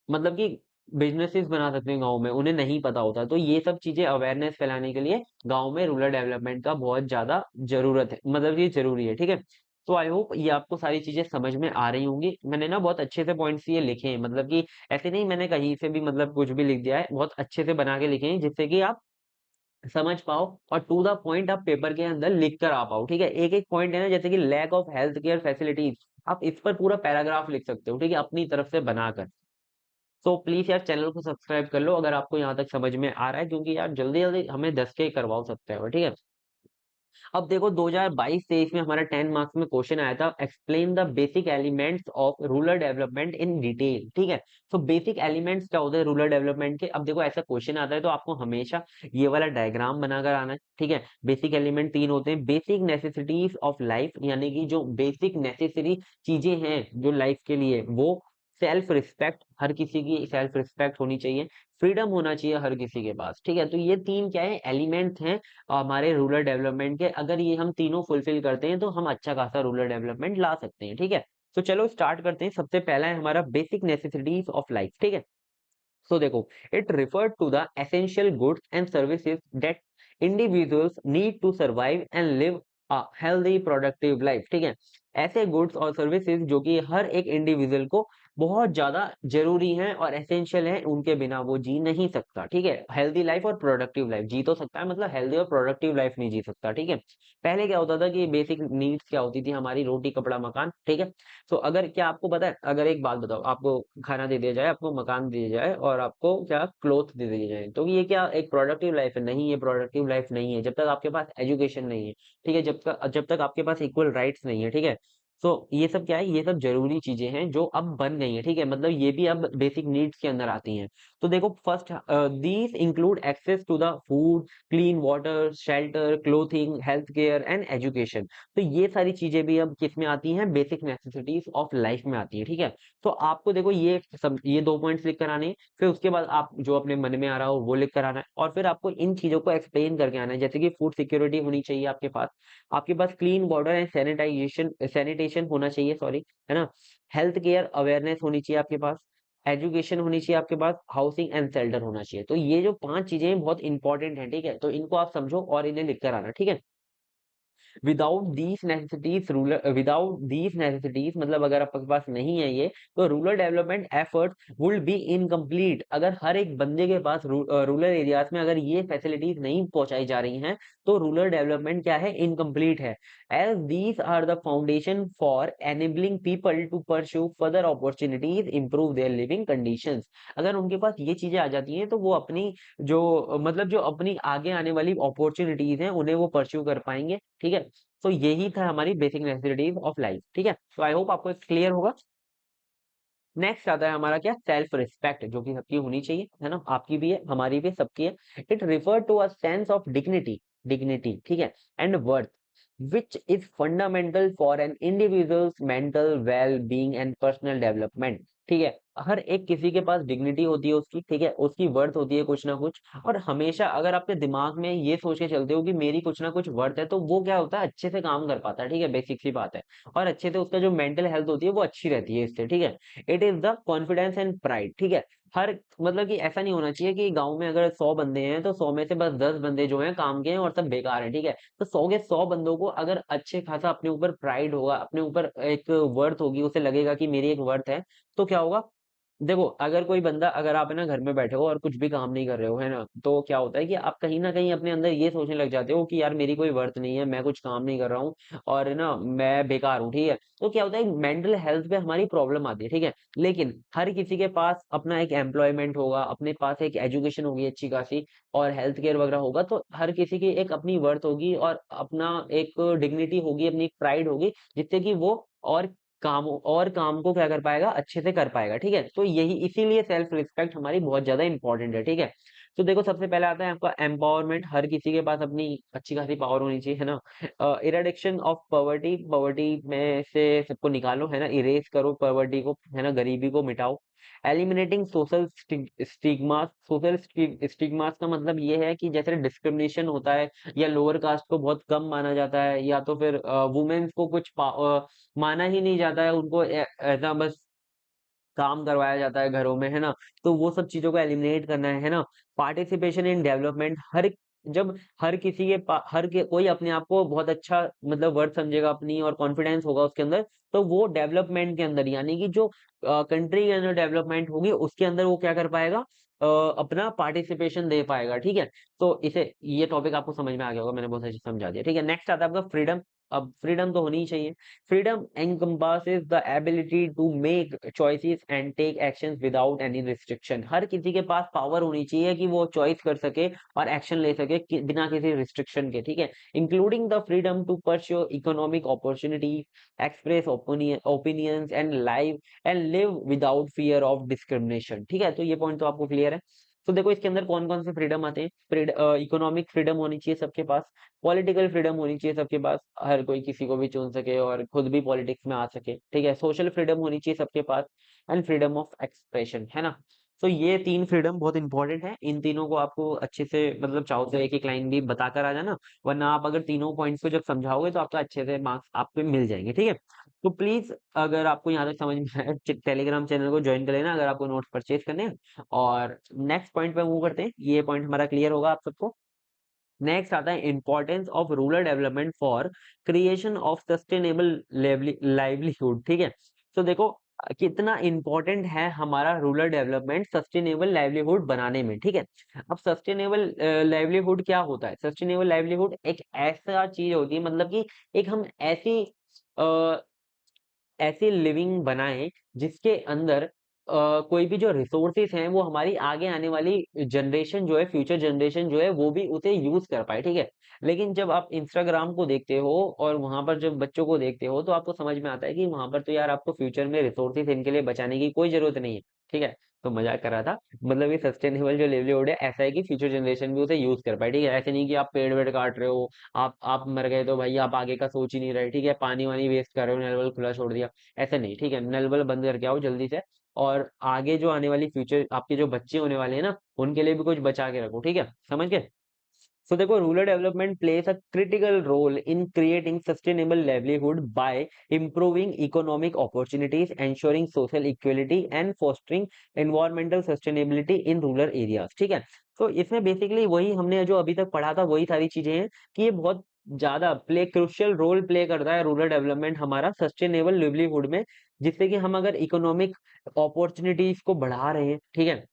मतलब कि बिजनेसेस बना सकते हैं गांव में, उन्हें नहीं पता होता। तो ये सब चीजें अवेयरनेस फैलाने के लिए गांव में रूरल डेवलपमेंट का बहुत ज्यादा जरूरत है, मतलब ये जरूरी है, ठीक है। तो आई होप ये आपको सारी चीजें समझ में आ रही होंगी। मैंने ना बहुत अच्छे से पॉइंट्स ये लिखे हैं, मतलब कि ऐसे नहीं मैंने कहीं से भी मतलब कुछ भी लिख दिया है, बहुत अच्छे से बना के लिखे हैं, जिससे कि आप समझ पाओ और टू द पॉइंट आप पेपर के अंदर लिख कर आ पाओ, ठीक है। एक एक पॉइंट है ना, जैसे कि lack of health care facilities, आप इस पर पूरा पैराग्राफ लिख सकते हो, ठीक है, अपनी तरफ से बनाकर। तो प्लीज यार चैनल को सब्सक्राइब कर लो अगर आपको यहाँ तक समझ में आ रहा है, क्योंकि यार जल्दी जल्दी हमें 10 के करवाओ सकते हो, ठीक है। अब देखो 2022-23 में हमारा 10 मार्क्स में क्वेश्चन आया था, explain the basic elements of rural development in detail, ठीक है। तो बेसिक एलिमेंट्स क्या होते हैं रूरल डेवलपमेंट के। अब देखो ऐसा क्वेश्चन आता है तो आपको हमेशा ये वाला डायग्राम बनाकर आना है, ठीक है। बेसिक एलिमेंट तीन होते हैं। बेसिक नेसेसिटीज ऑफ लाइफ, यानी कि जो बेसिक नेसेसरी चीजें हैं जो लाइफ के लिए, वो सेल्फ रिस्पेक्ट, हर किसी की सेल्फ रिस्पेक्ट होनी चाहिए। फ्रीडम होना चाहिए हर किसी के पास, ठीक है। तो ये तीन क्या है, एलिमेंट हैं हमारे रूरल डेवलपमेंट के। अगर ये हम तीनों फुलफिल करते हैं तो हम अच्छा खासा रूरल डेवलपमेंट ला सकते हैं, ठीक है। तो चलो स्टार्ट करते हैं। सबसे पहला है हमारा बेसिक नेसेसिटीज ऑफ लाइफ, ठीक है। So देखो, it referred to the essential goods and services that individuals need to survive and live a healthy productive life, ठीक है। ऐसे गुड्स और सर्विसेज जो कि हर एक इंडिविजुअल को बहुत ज्यादा जरूरी हैं और एसेंशियल हैं, उनके बिना वो जी नहीं सकता, ठीक है। हेल्दी लाइफ और प्रोडक्टिव लाइफ जी तो सकता है, मतलब हेल्दी और प्रोडक्टिव लाइफ नहीं जी सकता, ठीक है। पहले क्या होता था कि बेसिक नीड्स क्या होती थी हमारी, रोटी कपड़ा मकान, ठीक है। तो अगर क्या आपको पता है, अगर एक बात बताओ, आपको खाना दे दिया जाए, आपको मकान दे दिया जाए, और आपको क्या क्लोथ दे दिए जाए, तो ये क्या एक प्रोडक्टिव लाइफ है? नहीं, ये प्रोडक्टिव लाइफ नहीं है जब तक आपके पास एजुकेशन नहीं है, ठीक है। जब तक आपके पास इक्वल राइट्स नहीं है, ठीक है। तो ये सब क्या है, ये सब जरूरी चीजें हैं जो अब बन गई हैं, ठीक है। मतलब ये भी अब बेसिक नीड्स के अंदर आती हैं। तो देखो first, these include access to the food, clean water, shelter, clothing, health care and education. तो ये सारी चीजें भी अब किस में आती हैं, बेसिक नेसेसिटीज ऑफ लाइफ में आती है, ठीक है। तो आपको देखो ये दो पॉइंट्स लिख कर आने हैं, फिर उसके बाद आप जो अपने मन में आ रहा हो वो लिख कर आना है, और फिर आपको इन चीजों को एक्सप्लेन करके आना है। जैसे कि फूड सिक्योरिटी होनी चाहिए आपके पास क्लीन वाटर एंड सैनिटेशन होना चाहिए, सॉरी, है ना। हेल्थ केयर अवेयरनेस होनी चाहिए आपके पास, एजुकेशन होनी चाहिए आपके पास, हाउसिंग एंड शेल्टर होना चाहिए। तो ये जो पांच चीजें हैं बहुत इंपॉर्टेंट है, ठीक है। तो इनको आप समझो और इन्हें लिख कर आना, ठीक है। विदाउट दीज नेसेसिटीज मतलब अगर आपके पास नहीं है ये, तो rural development effort would be incomplete. अगर हर एक बंदे के पास रूरल एरियाज में अगर ये फैसिलिटीज नहीं पहुंचाई जा रही हैं, तो रूरल डेवलपमेंट क्या है, इनकम्प्लीट है। As these are the foundation for enabling people to pursue further opportunities, improve their living conditions. अगर उनके पास ये चीजें आ जाती हैं तो वो अपनी जो अपनी आगे आने वाली अपॉर्चुनिटीज हैं उन्हें वो परस्यू कर पाएंगे, ठीक है। तो यही था हमारी बेसिक नेसेसिटीज ऑफ लाइफ, ठीक है। तो आई होप आपको क्लियर होगा। नेक्स्ट आता है हमारा क्या, सेल्फ रिस्पेक्ट, जो कि सबकी होनी चाहिए, है ना। आपकी भी है, हमारी भी, सबकी है। It refer to a sense of dignity, ठीक है, and worth, which is fundamental for an individual's mental well being and personal development, ठीक है। हर एक किसी के पास डिग्निटी होती है उसकी, ठीक है? उसकी वर्थ होती है कुछ ना कुछ। और हमेशा अगर आपके दिमाग में ये सोच के चलते हो कि मेरी कुछ ना कुछ वर्थ है, तो वो क्या होता है, अच्छे से काम कर पाता है, ठीक है? बेसिक सी बात है। और अच्छे से उसका जो मेंटल हेल्थ होती है वो अच्छी रहती है इससे, ठीक है? It is the confidence and pride, ठीक है? हर मतलब कि ऐसा नहीं होना चाहिए कि गाँव में अगर 100 बंदे हैं, तो 100 में से बस 10 बंदे जो हैं काम के हैं और सब बेकार हैं, ठीक है? तो 100 के 100 बंदों को अगर अच्छे खासा अपने ऊपर प्राइड होगा, अपने ऊपर एक वर्थ होगी, उसे लगेगा कि मेरी एक वर्थ है, तो क्या होगा, देखो, अगर कोई बंदा, अगर आप है ना घर में बैठे हो और कुछ भी काम नहीं कर रहे हो, है ना? तो क्या होता है कि आप कहीं न कहीं अपने अंदर ये सोचने लग जाते हो कि यार मेरी कोई वर्थ नहीं है, मैं कुछ काम नहीं कर रहा हूँ और है ना मैं बेकार हूँ, ठीक है? तो क्या होता है, मेंटल हेल्थ पे हमारी प्रॉब्लम आती है, ठीक है? लेकिन हर किसी के पास अपना एक एम्प्लॉयमेंट होगा, अपने पास एक एजुकेशन होगी अच्छी खासी और हेल्थ केयर वगैरह होगा, तो हर किसी की एक अपनी वर्थ होगी और अपना एक डिग्निटी होगी, अपनी एक प्राइड होगी, जिससे कि वो और काम को क्या कर पाएगा, अच्छे से कर पाएगा, ठीक है? तो यही इसीलिए सेल्फ रिस्पेक्ट हमारी बहुत ज़्यादा इंपॉर्टेंट है, ठीक है? तो देखो, सबसे पहले आता है आपका एम्पावरमेंट। हर किसी के पास अपनी अच्छी खासी पावर होनी चाहिए, है ना? इरेडिक्शन ऑफ पॉवर्टी, पॉवर्टी में से सबको निकालो, है ना? इरेज़ करो पॉवर्टी को, है ना? गरीबी को मिटाओ। Eliminating social stigma, social stigmas का मतलब ये है कि जैसे डिस्क्रिमिनेशन होता है या लोअर कास्ट को बहुत कम माना जाता है, या तो फिर वुमेन्स को कुछ माना ही नहीं जाता है, उनको ऐसा बस काम करवाया जाता है घरों में, है ना? तो वो सब चीज़ों को एलिमिनेट करना है ना? पार्टिसिपेशन इन डेवलपमेंट, जब हर किसी के पा हर के कोई अपने आप को बहुत अच्छा मतलब वर्थ समझेगा अपनी और कॉन्फिडेंस होगा उसके अंदर, तो वो डेवलपमेंट के अंदर, यानी कि जो कंट्री के अंदर डेवलपमेंट होगी उसके अंदर वो क्या कर पाएगा, अपना पार्टिसिपेशन दे पाएगा, ठीक है? तो ये टॉपिक आपको समझ में आ गया होगा, मैंने बहुत अच्छे से समझा दिया, ठीक है? नेक्स्ट आता है आपका फ्रीडम। अब फ्रीडम तो होनी ही चाहिए। Freedom encompasses the ability to make choices and take actions without any restriction। हर किसी के पास पावर होनी चाहिए कि वो चॉइस कर सके और एक्शन ले सके बिना किसी रिस्ट्रिक्शन के, ठीक है? Including the freedom to pursue economic opportunities, express opinions and live without fear of discrimination, ठीक है? तो ये पॉइंट तो आपको क्लियर है। तो देखो, इसके अंदर कौन कौन से फ्रीडम आते हैं। इकोनॉमिक फ्रीडम होनी चाहिए सबके पास, पॉलिटिकल फ्रीडम होनी चाहिए सबके पास, हर कोई किसी को भी चुन सके और खुद भी पॉलिटिक्स में आ सके, ठीक है? सोशल फ्रीडम होनी चाहिए सबके पास एंड फ्रीडम ऑफ एक्सप्रेशन, है ना? तो ये 3 फ्रीडम बहुत इंपॉर्टेंट है। इन तीनों को आपको अच्छे से मतलब चाहो तो एक-एक लाइन भी बताकर आ जाना, वरना आप अगर तीनों पॉइंट्स को जब समझाओगे तो आपका अच्छे से मार्क्स आपके मिल जाएँगे, ठीक है? तो प्लीज़, अगर आपको यहाँ तक समझ में आया, टेलीग्राम चैनल को जॉइन कर लेना अगर आपको नोट्स परचेज़ करने हैं। और नेक्स्ट पॉइंट पे मूव करते हैं। ये पॉइंट हमारा क्लियर होगा आप सबको। नेक्स्ट आता है importance of rural development for creation of sustainable livelihood, ठीक है? तो देखो, कितना इंपॉर्टेंट है हमारा रूरल डेवलपमेंट सस्टेनेबल लाइवलीहुड बनाने में, ठीक है? अब सस्टेनेबल लाइवलीहुड क्या होता है? सस्टेनेबल लाइवलीहुड एक ऐसा चीज होती है, मतलब कि एक हम ऐसी लिविंग बनाएं जिसके अंदर कोई भी जो रिसोर्सेस हैं वो हमारी आगे आने वाली जनरेशन जो है, फ्यूचर जनरेशन जो है, वो भी उसे यूज कर पाए, ठीक है? लेकिन जब आप इंस्टाग्राम को देखते हो और वहां पर जब बच्चों को देखते हो, तो आपको समझ में आता है कि वहां पर तो यार आपको फ्यूचर में रिसोर्सेस इनके लिए बचाने की कोई जरूरत नहीं है, ठीक है? तो मजाक कर रहा था। मतलब ये सस्टेनेबल जो लिवलीहुड है ऐसा है कि फ्यूचर जनरेशन भी उसे यूज कर पाए, ठीक है? ऐसे नहीं कि आप पेड़ वेड़ काट रहे हो, आप मर गए तो भाई आप आगे का सोच ही नहीं रहे, ठीक है? पानी वानी वेस्ट कर रहे हो, नल वल खुला छोड़ दिया, ऐसा नहीं, ठीक है? नल वल बंद करके आओ जल्दी से। और आगे जो आने वाली फ्यूचर आपके जो बच्चे होने वाले हैं ना, उनके लिए भी कुछ बचा के रखो, ठीक है? समझ गए? So देखो, rural development plays a critical role in creating sustainable livelihood by improving economic opportunities, ensuring social equality and fostering environmental sustainability in rural areas, ठीक है? तो इसमें बेसिकली वही हमने जो अभी तक पढ़ा था वही सारी चीजें हैं कि ये बहुत ज्यादा क्रुशियल रोल प्ले करता है रूरल डेवलपमेंट हमारा सस्टेनेबल लिवलीहुड में, जिससे कि हम अगर इकोनॉमिक अपॉर्चुनिटीज को बढ़ा रहे हैं, ठीक है,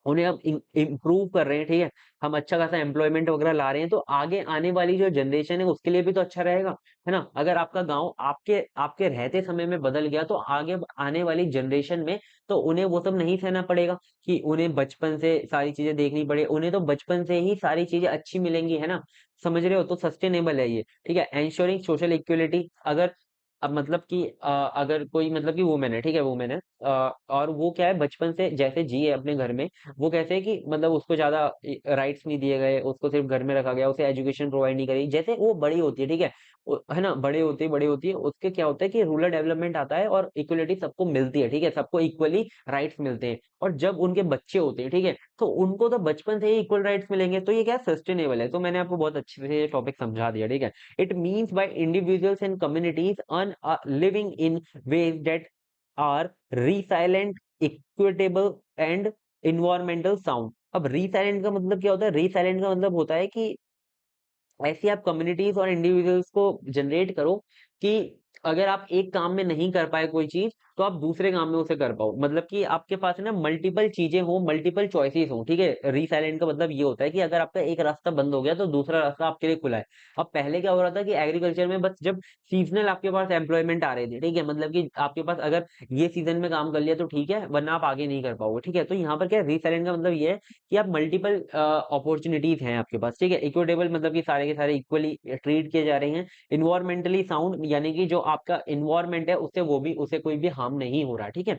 उन्हें हम इम्प्रूव कर रहे हैं, ठीक है, हम अच्छा खासा एम्प्लॉयमेंट वगैरह ला रहे हैं, तो आगे आने वाली जो जनरेशन है उसके लिए भी तो अच्छा रहेगा, है ना? अगर आपका गांव आपके आपके रहते समय में बदल गया, तो आगे आने वाली जनरेशन में तो उन्हें वो सब नहीं सहना पड़ेगा कि उन्हें बचपन से सारी चीजें देखनी पड़े, उन्हें तो बचपन से ही सारी चीजें अच्छी मिलेंगी, है ना? समझ रहे हो? तो सस्टेनेबल है ये, ठीक है? Ensuring social equality. अगर अब मतलब कि अगर कोई मतलब कि वुमेन है, ठीक है, वुमेन है और वो क्या है बचपन से जैसे जिए अपने घर में, वो कैसे है कि मतलब उसको ज्यादा राइट्स नहीं दिए गए, उसको सिर्फ घर में रखा गया, उसे एजुकेशन प्रोवाइड नहीं करी। जैसे वो बड़ी होती है, ठीक है, है ना, बड़े होती है उसके क्या होता है कि रूरल डेवलपमेंट आता है और इक्वलिटी सबको मिलती है, ठीक है, सबको इक्वली राइट्स मिलते हैं। और जब उनके बच्चे होते हैं, ठीक है, तो उनको तो बचपन से ही इक्वल राइट्स मिलेंगे, तो ये क्या सस्टेनेबल है। तो मैंने आपको बहुत अच्छे से ये टॉपिक समझा दिया, ठीक है। It means by individuals and communities earn living in ways that are resilient, equitable and environmental sound. अब रिसाइलेंट का मतलब क्या होता है? रिसाइलेंट का मतलब होता है कि ऐसी आप कम्युनिटीज और इंडिविजुअल्स को जनरेट करो कि अगर आप एक काम में नहीं कर पाए कोई चीज, तो आप दूसरे काम में उसे कर पाओ। मतलब कि आपके पास है ना मल्टीपल चीजें हो, मल्टीपल चॉइसेस हो, ठीक है। रीसाइलेंट का मतलब ये होता है कि अगर आपका एक रास्ता बंद हो गया तो दूसरा रास्ता आपके लिए खुला है। अब पहले क्या हो रहा था कि एग्रीकल्चर में बस जब सीजनल आपके पास एम्प्लॉयमेंट आ रही थी, ठीक है, मतलब कि आपके पास अगर ये सीजन में काम कर लिया तो ठीक है, वरना आप आगे नहीं कर पाओगे, ठीक है। तो यहाँ पर क्या रीसाइलेंट का मतलब ये है कि आप मल्टीपल अपॉर्चुनिटीज हैं आपके पास, ठीक है। इक्विटेबल मतलब कि सारे के सारे इक्वली ट्रीट किए जा रहे हैं। इन्वायरमेंटली साउंड यानी कि जो आपका इन्वायरमेंट है उससे वो भी उसे कोई भी हार्म नहीं हो रहा, ठीक है।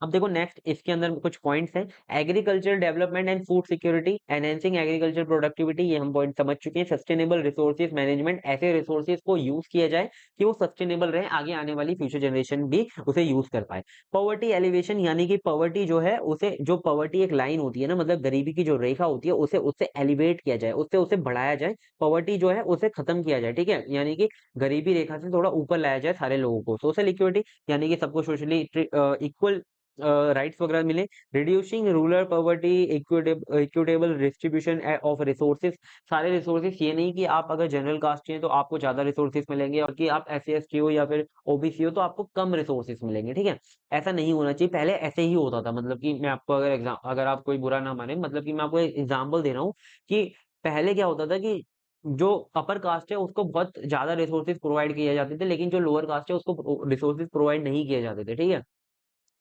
अब देखो नेक्स्ट इसके अंदर कुछ पॉइंट्स हैं। Agriculture development and food security, enhancing agriculture productivity, ये हम पॉइंट समझ चुके हैं। सस्टेनेबल रिसोर्सेज मैनेजमेंट, ऐसे रिसोर्सेज को यूज किया जाए कि वो सस्टेनेबल रहे, आगे आने वाली फ्यूचर जनरेशन भी उसे यूज कर पाए। पॉवर्टी एलिवेशन यानी कि पॉवर्टी जो है उसे, जो पॉवर्टी एक लाइन होती है ना, मतलब गरीबी की जो रेखा होती है, उसे उससे एलिवेट किया जाए, उससे उसे बढ़ाया जाए। पॉवर्टी जो है उसे खत्म किया जाए, ठीक है, यानी कि गरीबी रेखा से थोड़ा ऊपर लाया जाए सारे लोगों को। सोशल इक्विटी यानी कि सबको सोशली इक्वल राइट्स वगैरह मिले। Reducing rural poverty, equitable distribution of resources, सारे रिसोर्सेज, ये नहीं कि आप अगर जनरल कास्ट हैं तो आपको ज्यादा रिसोर्सेज मिलेंगे और कि आप एससी एसटी हो या फिर ओबीसी हो तो आपको कम रिसोर्सेज मिलेंगे, ठीक है। ऐसा नहीं होना चाहिए, पहले ऐसे ही होता था। मतलब कि मैं आपको अगर एग्जाम, अगर आप कोई बुरा ना माने, मतलब कि मैं आपको एक एग्जाम्पल दे रहा हूँ कि पहले क्या होता था कि जो अपर कास्ट है उसको बहुत ज्यादा रिसोर्सेज प्रोवाइड किए जाते थे, लेकिन जो लोअर कास्ट है उसको रिसोर्सेज प्रोवाइड नहीं किए जाते थे, ठीक है।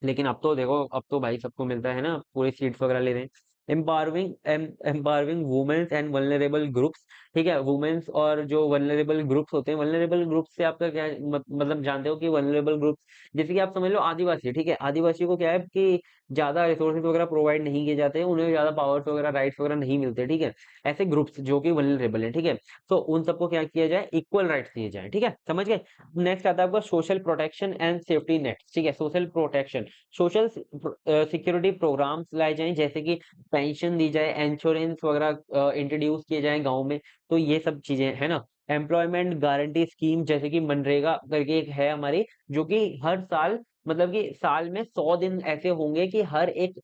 लेकिन अब तो देखो, अब तो भाई सबको मिलता है ना, पूरी सीट्स वगैरह ले रहे हैं। Empowering empowering womens and vulnerable groups, ठीक है। वुमेन्स और जो वल्नरेबल ग्रुप्स होते हैं, वल्नरेबल ग्रुप से आपका क्या मतलब जानते हो कि वल्नरेबल ग्रुप्स जैसे कि आप समझ लो आदिवासी, ठीक है, आदिवासी को क्या है कि ज्यादा रिसोर्सेज वगैरह प्रोवाइड नहीं किए जाते हैं, उन्हें ज्यादा पावर्स वगैरह राइट्स वगैरह नहीं मिलते, ठीक है। ऐसे ग्रुप्स जो कि वल्नरेबल है, ठीक है, तो उन सबको क्या किया जाए, इक्वल राइट्स दिए जाए, ठीक है, समझ गए। नेक्स्ट आता है आपका social protection and safety net, ठीक है। Social protection, social security programs लाए जाएं, जैसे कि पेंशन दी जाए, इंश्योरेंस वगैरह इंट्रोड्यूस किए जाएं गांव में, तो ये सब चीजें है ना। एम्प्लॉयमेंट गारंटी स्कीम, जैसे कि मनरेगा करके एक है हमारी, जो कि हर साल, मतलब कि साल में 100 दिन ऐसे होंगे कि हर एक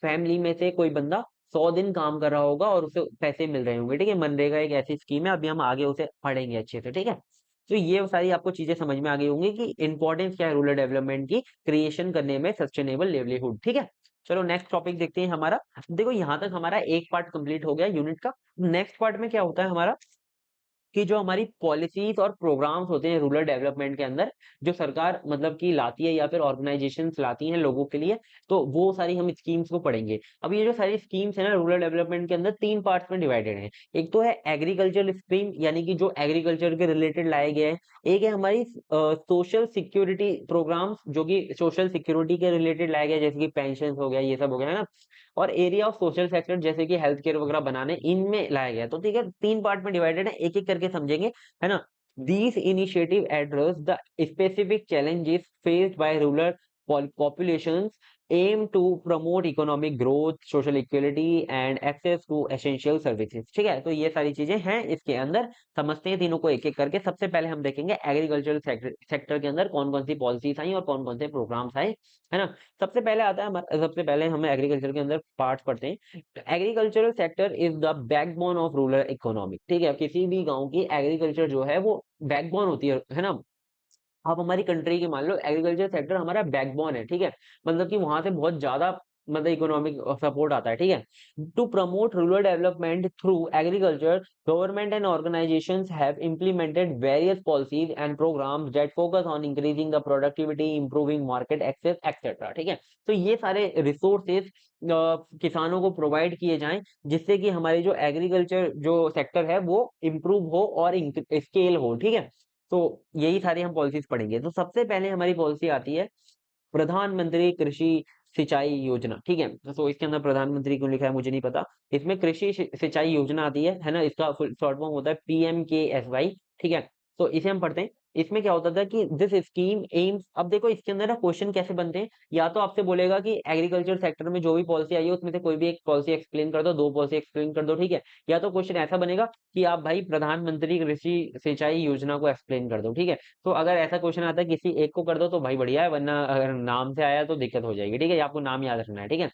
फैमिली में से कोई बंदा 100 दिन काम कर रहा होगा और उसे पैसे मिल रहे होंगे, ठीक है। मनरेगा एक ऐसी स्कीम है, अभी हम आगे उसे पढ़ेंगे अच्छे से, ठीक है। तो ये सारी आपको चीजें समझ में आ गई होंगी कि इंपॉर्टेंस क्या है रूरल डेवलपमेंट की क्रिएशन करने में, सस्टेनेबल लिवलीहुड, ठीक है। चलो नेक्स्ट टॉपिक देखते हैं हमारा। देखो यहाँ तक हमारा एक पार्ट कंप्लीट हो गया यूनिट का। नेक्स्ट पार्ट में क्या होता है हमारा कि जो हमारी पॉलिसीज और प्रोग्राम्स होते हैं रूरल डेवलपमेंट के अंदर, जो सरकार मतलब कि लाती है या फिर ऑर्गेनाइजेशंस लाती हैं लोगों के लिए, तो वो सारी हम स्कीम्स को पढ़ेंगे। अब ये जो सारी स्कीम्स है ना रूरल डेवलपमेंट के अंदर, 3 पार्ट्स में डिवाइडेड है। एक तो है एग्रीकल्चर स्कीम, यानी कि जो एग्रीकल्चर के रिलेटेड लाए गए हैं। एक है हमारी सोशल सिक्योरिटी प्रोग्राम्स, जो कि सोशल सिक्योरिटी के रिलेटेड लाए गए, जैसे कि पेंशन हो गया, ये सब हो गया है ना। और एरिया ऑफ सोशल सेक्टर, जैसे कि हेल्थ केयर वगैरह बनाने, इनमें लाया गया। तो ठीक है, 3 पार्ट में डिवाइडेड है, एक एक करके समझेंगे, है ना। These initiative address the specific challenges faced by rural populations, aim to promote economic growth, social equality and access to essential services, ठीक है। तो ये सारी चीजें हैं इसके अंदर, समझते हैं तीनों को एक एक करके। सबसे पहले हम देखेंगे एग्रीकल्चरल सेक्टर के अंदर कौन कौन सी पॉलिसीज आई और कौन कौन से प्रोग्राम्स आए, है ना। सबसे पहले आता है हमारा, सबसे पहले हम एग्रीकल्चर के अंदर पार्ट पढ़ते हैं। Agricultural sector is the backbone of rural economy, ठीक है। किसी भी गांव की एग्रीकल्चर जो है वो बैकबोन होती है ना। आप हमारी कंट्री की मान लो, एग्रीकल्चर सेक्टर हमारा बैकबोन है, ठीक है। मतलब कि वहां से बहुत ज्यादा मतलब इकोनॉमिक सपोर्ट आता है, ठीक है। To promote rural development through agriculture, government and organisations have implemented various policies and programs that focus on increasing the productivity, improving market access, etc, ठीक है। तो ये सारे रिसोर्सेज किसानों को प्रोवाइड किए जाएं, जिससे कि हमारी जो एग्रीकल्चर जो सेक्टर है वो इम्प्रूव हो और स्केल हो, ठीक है। तो यही सारी हम पॉलिसीज पढ़ेंगे। तो सबसे पहले हमारी पॉलिसी आती है प्रधानमंत्री कृषि सिंचाई योजना, ठीक है। तो इसके अंदर प्रधानमंत्री क्यों लिखा है मुझे नहीं पता। इसमें कृषि सिंचाई योजना आती है ना, इसका फुल शॉर्ट फॉर्म होता है PMKSY, ठीक है। तो इसे हम पढ़ते हैं। इसमें क्या होता था कि दिस स्कीम एम्स, अब देखो इसके अंदर ना क्वेश्चन कैसे बनते हैं, या तो आपसे बोलेगा कि एग्रीकल्चर सेक्टर में जो भी पॉलिसी आई है उसमें से कोई भी एक पॉलिसी एक्सप्लेन कर दो, दो पॉलिसी एक्सप्लेन कर दो, ठीक है। या तो क्वेश्चन ऐसा बनेगा कि आप भाई प्रधानमंत्री कृषि सिंचाई योजना को एक्सप्लेन कर दो, ठीक है। तो अगर ऐसा क्वेश्चन आता है किसी एक को कर दो तो भाई बढ़िया है, वरना अगर नाम से आया तो दिक्कत हो जाएगी, ठीक है। ये आपको नाम याद रखना है, ठीक है।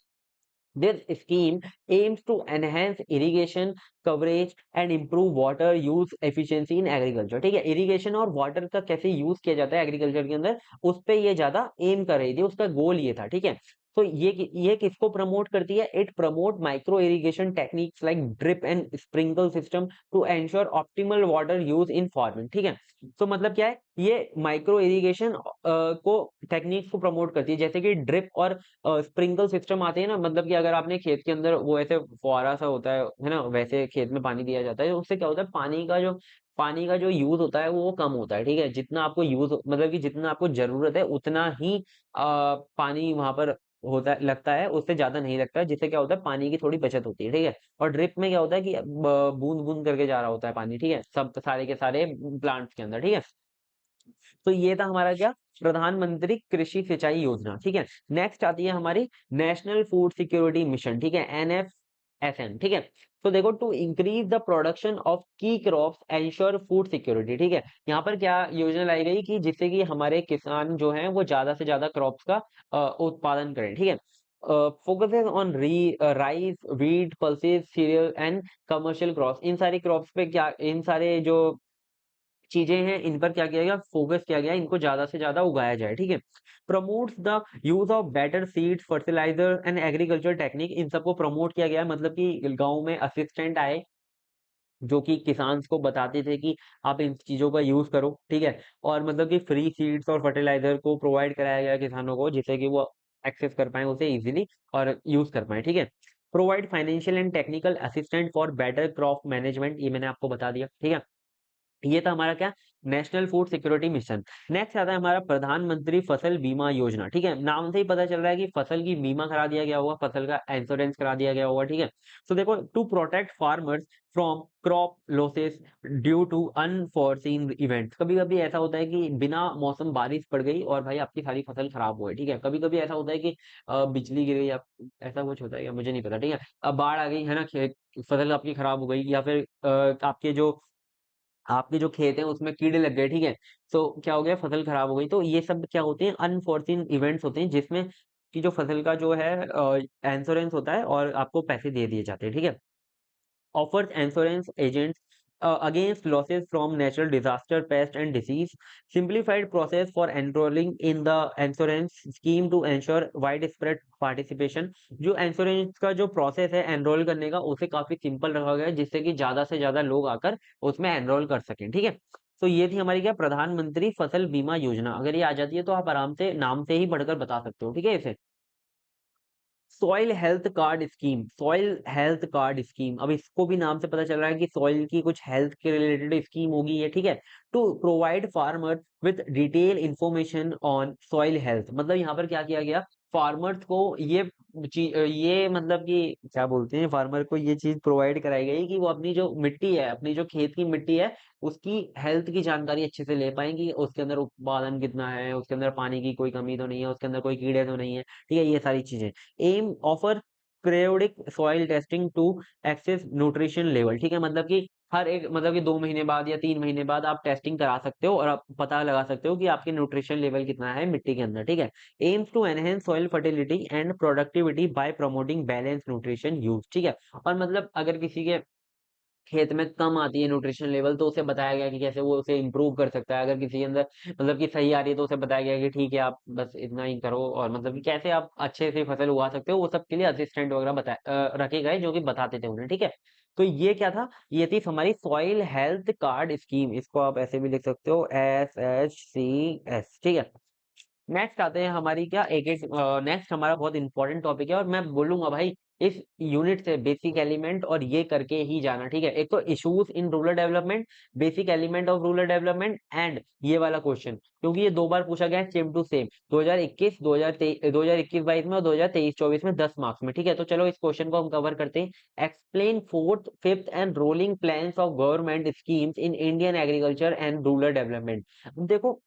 This scheme aims to enhance irrigation coverage and improve water use efficiency in agriculture, ठीक है। इरिगेशन और वाटर का कैसे यूज किया जाता है एग्रीकल्चर के अंदर, उस पे ये ज्यादा एम कर रही थी, उसका गोल ये था, ठीक है। तो ये किसको प्रमोट करती है, it promote micro irrigation techniques like drip and sprinkle system to ensure optimal water use in farming, ठीक है। तो मतलब क्या है, ये माइक्रो इरिगेशन को टेक्निक्स को प्रमोट करती है, जैसे कि ड्रिप और स्प्रिंकल सिस्टम आते हैं ना, मतलब कि अगर आपने खेत के अंदर वो ऐसे फुहारा सा होता है ना, वैसे खेत में पानी दिया जाता है, उससे क्या होता है, पानी का जो यूज होता है वो कम होता है, ठीक है। जितना आपको यूज मतलब कि जितना आपको जरूरत है उतना ही पानी वहां पर होता है, लगता है, उससे ज्यादा नहीं लगता है, जिससे क्या होता है पानी की थोड़ी बचत होती है, ठीक है। और ड्रिप में क्या होता है कि बूंद बूंद करके जा रहा होता है पानी, ठीक है, सब सारे के सारे प्लांट्स के अंदर, ठीक है। तो ये था हमारा क्या, प्रधानमंत्री कृषि सिंचाई योजना, ठीक है। नेक्स्ट आती है हमारी नेशनल फूड सिक्योरिटी मिशन, ठीक है, NFSM, ठीक है। तो देखो, to increase the production of key crops ensure food security, ठीक है। यहाँ पर क्या योजना लाई गई कि जिससे कि हमारे किसान जो हैं वो ज्यादा से ज्यादा क्रॉप्स का उत्पादन करें, ठीक है। Focuses on rice, wheat, pulses, cereal and commercial crops, इन सारी क्रॉप्स पे क्या, इन सारे जो चीजें हैं इन पर क्या किया गया, फोकस किया गया, इनको ज्यादा से ज्यादा उगाया जाए, ठीक है। Promotes the use of better seeds, fertiliser and agriculture technique, इन सबको प्रमोट किया गया, मतलब कि गांव में असिस्टेंट आए जो कि किसान को बताते थे कि आप इन चीजों का यूज करो, ठीक है। और मतलब कि फ्री सीड्स और फर्टिलाइजर को प्रोवाइड कराया गया किसानों को, जिससे कि वो एक्सेस कर पाए उसे इजीली और यूज कर पाए, ठीक है। Provide financial and technical assistant for better crop management, ये मैंने आपको बता दिया, ठीक है। ये था हमारा क्या, national food security mission. Next आता है हमारा प्रधानमंत्री फसल बीमा योजना, ठीक है। नाम से ही पता चल रहा है कि फसल की बीमा करा दिया गया होगा, फसल का इंश्योरेंस करा दिया गया होगा, ठीक है। तो देखो, to protect farmers from crop losses due to unforeseen events, कभी कभी ऐसा होता है कि बिना मौसम बारिश पड़ गई और भाई आपकी सारी फसल खराब हो गई, ठीक है। कभी कभी ऐसा होता है कि बिजली गिर गई, या ऐसा कुछ होता है या मुझे नहीं पता, ठीक है। अब बाढ़ आ गई है ना, फसल आपकी खराब हो गई, या फिर आपके जो खेत है उसमें कीड़े लग गए, ठीक है। तो क्या हो गया, फसल खराब हो गई, तो ये सब क्या होते हैं, अनफोर्सीन इवेंट्स होते हैं, जिसमें कि जो फसल का जो है इंश्योरेंस होता है और आपको पैसे दे दिए जाते हैं, ठीक है। offers insurance agents against losses from natural disaster, pest and disease. Simplified process for enrolling in the insurance scheme to ensure widespread participation. जो इंश्योरेंस का जो प्रोसेस है एनरोल करने का, उसे काफी सिंपल रखा गया है, जिससे कि ज्यादा से ज्यादा लोग आकर उसमें एनरोल कर सकें, ठीक है। तो ये थी हमारी क्या, प्रधानमंत्री फसल बीमा योजना। अगर ये आ जाती है तो आप आराम से नाम से ही पढ़कर बता सकते हो, ठीक है इसे। Soil health card scheme, soil health card scheme, अब इसको भी नाम से पता चल रहा है कि सॉइल की कुछ हेल्थ के रिलेटेड स्कीम होगी ये, ठीक है। To provide farmer with detail information on soil health, मतलब यहाँ पर क्या किया गया, फार्मर्स को ये मतलब कि क्या बोलते हैं, फार्मर को ये चीज प्रोवाइड कराई गई कि वो अपनी जो मिट्टी है, अपनी जो खेत की मिट्टी है, उसकी हेल्थ की जानकारी अच्छे से ले पाएंगे, उसके अंदर उत्पादन कितना है, उसके अंदर पानी की कोई कमी तो नहीं है, उसके अंदर कोई कीड़े तो नहीं है, ठीक है, ये सारी चीजें। Aim offer periodic soil testing to access nutrition level, ठीक है। मतलब कि हर एक, मतलब कि 2 महीने बाद या 3 महीने बाद आप टेस्टिंग करा सकते हो और आप पता लगा सकते हो कि आपके न्यूट्रिशन लेवल कितना है मिट्टी के अंदर, ठीक है। Aims to enhance soil fertility and productivity by promoting balance nutrition use, ठीक है। और मतलब अगर किसी के खेत में कम आती है न्यूट्रिशन लेवल, तो उसे बताया गया कि कैसे वो उसे इम्प्रूव कर सकता है। अगर किसी के अंदर मतलब कि सही आ रही है तो उसे बताया गया कि ठीक है आप बस इतना ही करो, और मतलब कि कैसे आप अच्छे से फसल उगा सकते हो, वो सब के लिए असिस्टेंट वगैरह रखे गए जो कि बताते थे उन्हें, ठीक है। तो ये क्या था, ये थी हमारी सॉइल हेल्थ कार्ड स्कीम, इसको आप ऐसे भी लिख सकते हो, SHCS, ठीक है। नेक्स्ट आते हैं हमारी क्या, एक एक नेक्स्ट हमारा बहुत इंपॉर्टेंट टॉपिक है, और मैं बोलूंगा भाई इस यूनिट से बेसिक एलिमेंट और ये करके ही जाना, ठीक है। एक तो issues in rural development, basic element of rural development and ये वाला क्वेश्चन, क्योंकि ये 2 बार पूछा गया है सेम टू सेम 2021 2021-22 में और 2023-24 में 10 मार्क्स में, ठीक है। तो चलो इस क्वेश्चन को हम कवर करते हैं। Explain fourth fifth and rolling plans of government schemes in Indian agriculture and rural development. देखो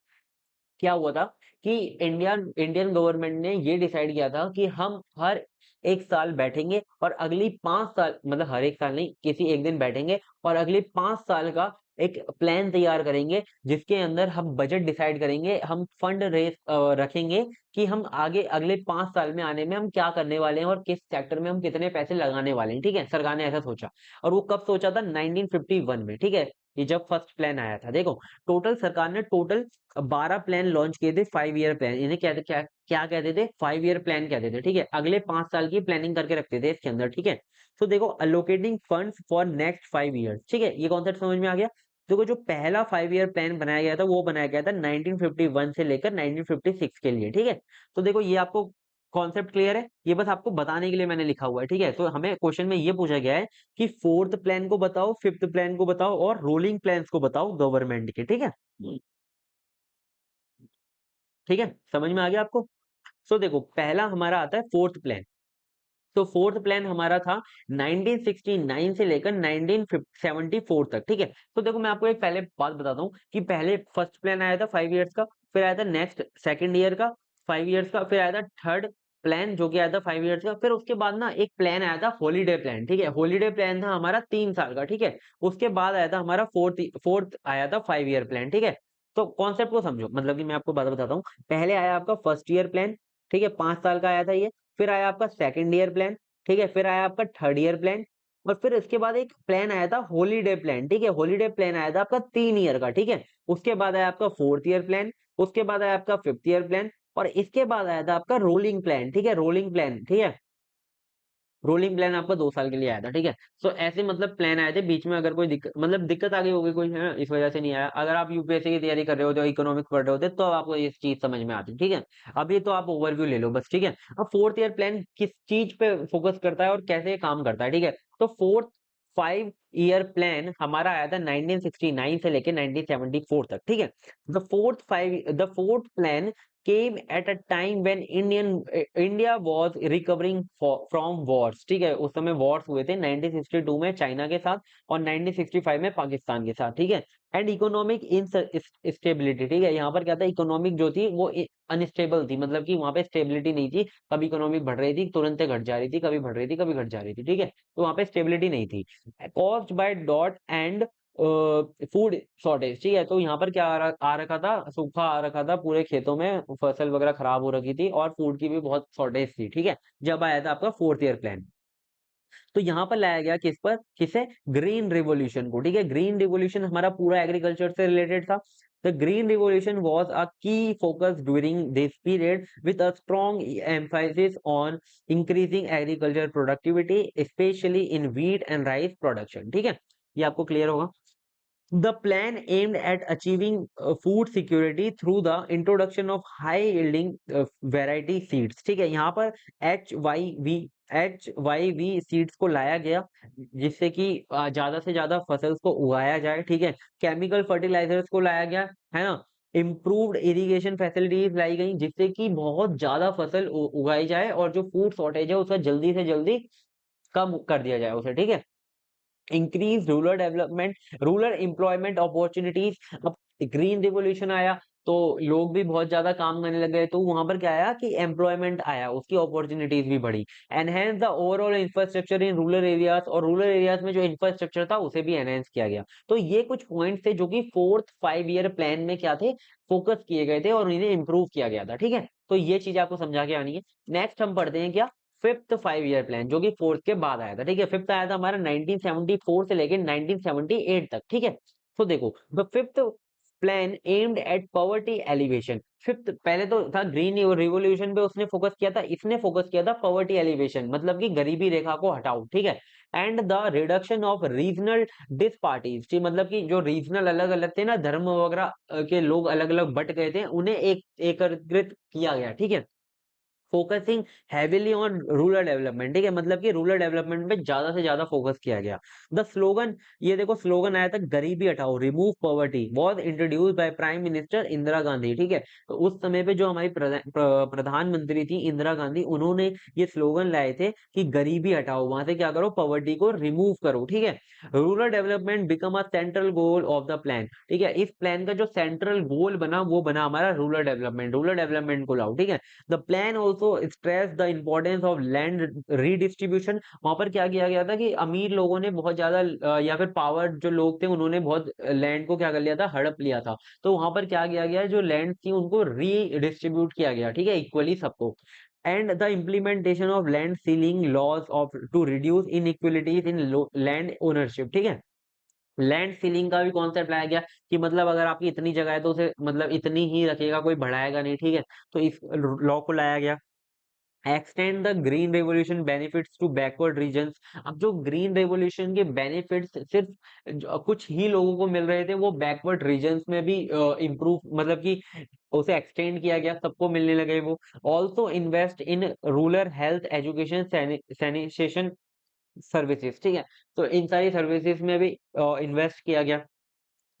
क्या हुआ था कि इंडियन गवर्नमेंट ने ये डिसाइड किया था कि हम हर एक साल बैठेंगे और अगली 5 साल, मतलब हर एक साल नहीं, किसी एक दिन बैठेंगे और अगले 5 साल का एक प्लान तैयार करेंगे, जिसके अंदर हम बजट डिसाइड करेंगे, हम फंड रेस रखेंगे कि हम आगे अगले 5 साल में आने में हम क्या करने वाले हैं और किस सेक्टर में हम कितने पैसे लगाने वाले हैं, ठीक है। सरकार ने ऐसा सोचा, और वो कब सोचा था? 1951 में, ठीक है। ये जब फर्स्ट प्लान आया था। देखो टोटल सरकार ने टोटल 12 प्लान लॉन्च किए थे, 5 ईयर प्लान। इन्हें क्या कहते थे? 5 ईयर प्लान कहते थे, ठीक है। अगले 5 साल की प्लानिंग करके रखते थे इसके अंदर, ठीक है। तो देखो allocating funds for next 5 year, ठीक है। ये कॉन्सेप्ट समझ में आ गया। देखो जो पहला 5 ईयर प्लान बनाया गया था वो बनाया गया था 1951 से लेकर 1956 के लिए, ठीक है। तो देखो ये आपको कॉन्सेप्ट क्लियर है, ये बस आपको बताने के लिए मैंने लिखा हुआ है, ठीक है। तो हमें क्वेश्चन में ये पूछा गया है कि फोर्थ प्लान को बताओ, फिफ्थ प्लान को बताओ और रोलिंग प्लान्स को बताओ गवर्नमेंट के, ठीक है। ठीक है, समझ में आ गया आपको? सो देखो पहला हमारा आता है फोर्थ प्लान। तो फोर्थ प्लान हमारा था 1969 से लेकर 1974 तक, ठीक है। तो देखो मैं आपको एक पहले बात बताता हूँ कि पहले फर्स्ट प्लान आया था 5 ईयर्स का, फिर आया था नेक्स्ट सेकंड ईयर का 5 ईयर्स का, फिर आया था थर्ड प्लान जो कि आया था 5 ईयर्स का, फिर उसके बाद ना एक प्लान आया था हॉलीडे प्लान, ठीक है। हॉलीडे प्लान था हमारा 3 साल का, ठीक है। उसके बाद आया था हमारा फोर्थ आया था 5 ईयर प्लान, ठीक है। तो कॉन्सेप्ट को समझो, मतलब कि मैं आपको बात बताता हूँ। पहले आया आपका फर्स्ट ईयर प्लान, ठीक है, 5 साल का आया था ये। फिर आया आपका सेकंड ईयर प्लान, ठीक है। फिर आया आपका थर्ड ईयर प्लान, और फिर इसके बाद एक प्लान आया था हॉलीडे प्लान, ठीक है। हॉलीडे प्लान आया था आपका 3 ईयर का, ठीक है। उसके बाद आया आपका फोर्थ ईयर प्लान, उसके बाद आया आपका फिफ्थ ईयर प्लान, और इसके बाद आया था आपका रोलिंग प्लान, ठीक है। रोलिंग प्लान, ठीक है। रोलिंग प्लान आपका 2 साल के लिए आया था, ठीक है। सो ऐसे मतलब प्लान आए थे, बीच में अगर कोई दिक्कत, मतलब दिक्कत आ गई होगी कोई, है इस वजह से नहीं आया। अगर आप यूपीएससी की तैयारी कर रहे होते हो, इकोनॉमिक्स पढ़ रहे होते, तो आपको ये चीज समझ में आती, ठीक है। अभी तो आप ओवरव्यू ले लो बस, ठीक है। अब फोर्थ ईयर प्लान किस चीज पे फोकस करता है और कैसे काम करता है, ठीक है। तो फोर्थ 5 ईयर प्लान हमारा आया था 1969 से लेके 1974 तक, ठीक है। The fourth plan came at a time when India was recovering from wars, ठीक है। उस समय वॉर्स हुए थे 1962 में चाइना के साथ और 1965 में पाकिस्तान के साथ, ठीक है। एंड इकोनॉमिक इंस्टेबिलिटी, ठीक है। यहाँ पर क्या था, इकोनॉमिक जो थी वो अनस्टेबल थी, मतलब कि वहां पे स्टेबिलिटी नहीं थी। कभी इकोनॉमिक बढ़ रही थी तुरंत घट जा रही थी, कभी बढ़ रही थी कभी घट जा रही थी, ठीक है। तो वहां पे स्टेबिलिटी नहीं थी। Caused by dot and food shortage, ठीक है। तो यहाँ पर क्या आ रखा था, सूखा आ रखा था, पूरे खेतों में फसल वगैरह खराब हो रखी थी और फूड की भी बहुत शॉर्टेज थी, ठीक है। जब आया था आपका फोर्थ ईयर प्लान, तो यहाँ पर लाया गया किस पर, किसे? ग्रीन रिवॉल्यूशन को, ठीक है। ग्रीन रिवॉल्यूशन हमारा पूरा एग्रीकल्चर से रिलेटेड था। The Green Revolution was a key focus during this period with a strong emphasis on increasing agricultural productivity, especially in wheat and rice production, ठीक है। ये आपको क्लियर होगा। The plan aimed at achieving food security through the introduction of high yielding variety seeds, ठीक है। यहाँ पर HYV सीड्स को लाया गया, जिससे कि ज्यादा से ज्यादा फसल को उगाया जाए, ठीक है। केमिकल फर्टिलाइजर्स को लाया गया, है ना। इम्प्रूव्ड इरिगेशन फैसिलिटीज लाई गई, जिससे कि बहुत ज्यादा फसल उगाई जाए और जो फूड शॉर्टेज है उसका जल्दी से जल्दी कम कर दिया जाए उसे, ठीक है। Increase rural development, rural employment opportunities. अब ग्रीन रिवॉल्यूशन आया तो लोग भी बहुत ज्यादा काम करने लग गए, तो वहां पर क्या आया कि एम्प्लॉयमेंट आया, उसकी अपॉर्चुनिटीज भी बढ़ी। Enhance the overall infrastructure in rural areas, और रूरल एरियाज में जो इंफ्रास्ट्रक्चर था उसे भी एनहेंस किया गया। तो ये कुछ पॉइंट थे जो कि फोर्थ 5 ईयर प्लान में क्या थे, फोकस किए गए थे और इन्हें इंप्रूव किया गया था, ठीक है। तो ये चीज आपको समझा के आनी है। नेक्स्ट हम पढ़ते हैं क्या, फिफ्थ 5 ईयर प्लान, जो कि फोर्थ के बाद आया था, ठीक है। फिफ्थ आया था हमारा 1974 से लेकर 1978 तक, ठीक है। तो देखो the fifth plan aimed at poverty alleviation. Fifth पहले तो था ग्रीन रिवोल्यूशन पे उसने फोकस किया था, इसने फोकस किया था पॉवर्टी एलिवेशन, मतलब कि गरीबी रेखा को हटाओ, ठीक है। And the reduction of regional disparities, मतलब कि जो रीजनल अलग अलग थे ना, धर्म वगैरह के लोग अलग अलग बट गए थे, उन्हें एक एकत्रित किया गया, ठीक है। Focusing heavily on rural development, ठीक है, मतलब कि रूरल डेवलपमेंट पे ज्यादा से ज्यादा फोकस किया गया। द स्लोगन, ये देखो स्लोगन आया था, गरीबी हटाओ, remove poverty, was introduced by prime minister Indira Gandhi, ठीक है। तो उस समय पे जो हमारी प्रधानमंत्री थी इंदिरा गांधी, उन्होंने ये स्लोगन लाए थे कि गरीबी हटाओ, वहां से क्या करो, पॉवर्टी को रिमूव करो, ठीक है। Rural development become a central goal of the plan, ठीक है। इस प्लान का जो सेंट्रल गोल बना वो बना हमारा रूरल डेवलपमेंट को लाओ, ठीक है। The plan also stress the importance of land redistribution. वहां पर क्या किया गया था कि अमीर लोगों ने बहुत ज्यादा या फिर पावर जो लोग थे उन्होंने बहुत लैंड को क्या कर लिया था, हड़प लिया था। तो वहां पर क्या किया गया, जो लैंड थी उनको रीडिस्ट्रीब्यूट किया गया, ठीक है, इक्वली सबको। And the implementation of land ceiling laws of to reduce inequalities in land ownership, ठीक है। लैंड सीलिंग का भी कॉन्सेप्ट लाया गया कि मतलब अगर आपकी इतनी जगह है तो उसे मतलब इतनी ही रखेगा, कोई बढ़ाएगा नहीं, ठीक है। तो इस लॉ को लाया गया। Extend the green revolution benefits to backward regions. अब जो ग्रीन रेवोल्यूशन के बेनिफिट्स सिर्फ कुछ ही लोगों को मिल रहे थे, वो बैकवर्ड रीजन्स में भी इम्प्रूव मतलब कि उसे एक्सटेंड किया गया, सबको मिलने लगे वो। Also invest in rural health education sanitation services, ठीक है। तो इन सारी सर्विसेज में भी इन्वेस्ट किया गया।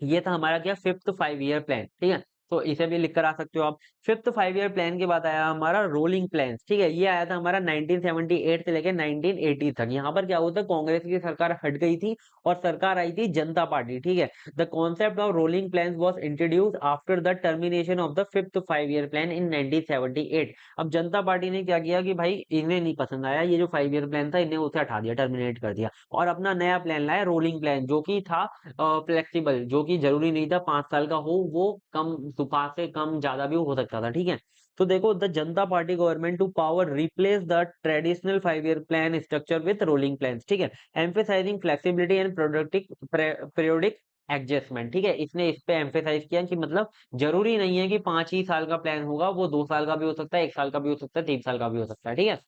ये था हमारा क्या, फिफ्थ 5 ईयर प्लान, ठीक है। तो इसे भी लिख कर आ सकते हो आप। फिफ्थ 5 ईयर प्लान के बाद आया हमारा रोलिंग प्लान, ठीक है। ये आया था हमारा 1978 से लेकर 1980 तक। यहाँ पर क्या होता है, कांग्रेस की सरकार हट गई थी और सरकार आई थी जनता पार्टी, ठीक है। The concept of rolling plan was introduce after the termination of the fifth 5 year plan in 1978। अब जनता पार्टी ने क्या किया कि भाई इन्हें नहीं पसंद आया ये जो 5 ईयर प्लान था, इन्हें उसे हटा दिया, टर्मिनेट कर दिया, और अपना नया प्लान लाया, रोलिंग प्लान, जो कि था फ्लेक्सिबल, जो कि जरूरी नहीं था 5 साल का हो, वो कम 5 से कम ज्यादा भी हो सकता था, ठीक है। तो देखो, the Janata party government to power replace the traditional 5 year plan structure with rolling plan, ठीक है, emphasising flexibility and productive periodic adjustment, ठीक है। इसने इस पे एम्फेसाइज किया कि मतलब जरूरी नहीं है कि 5 ही साल का प्लान होगा, वो 2 साल का भी हो सकता है, 1 साल का भी हो सकता है, 3 साल का भी हो सकता है, ठीक है।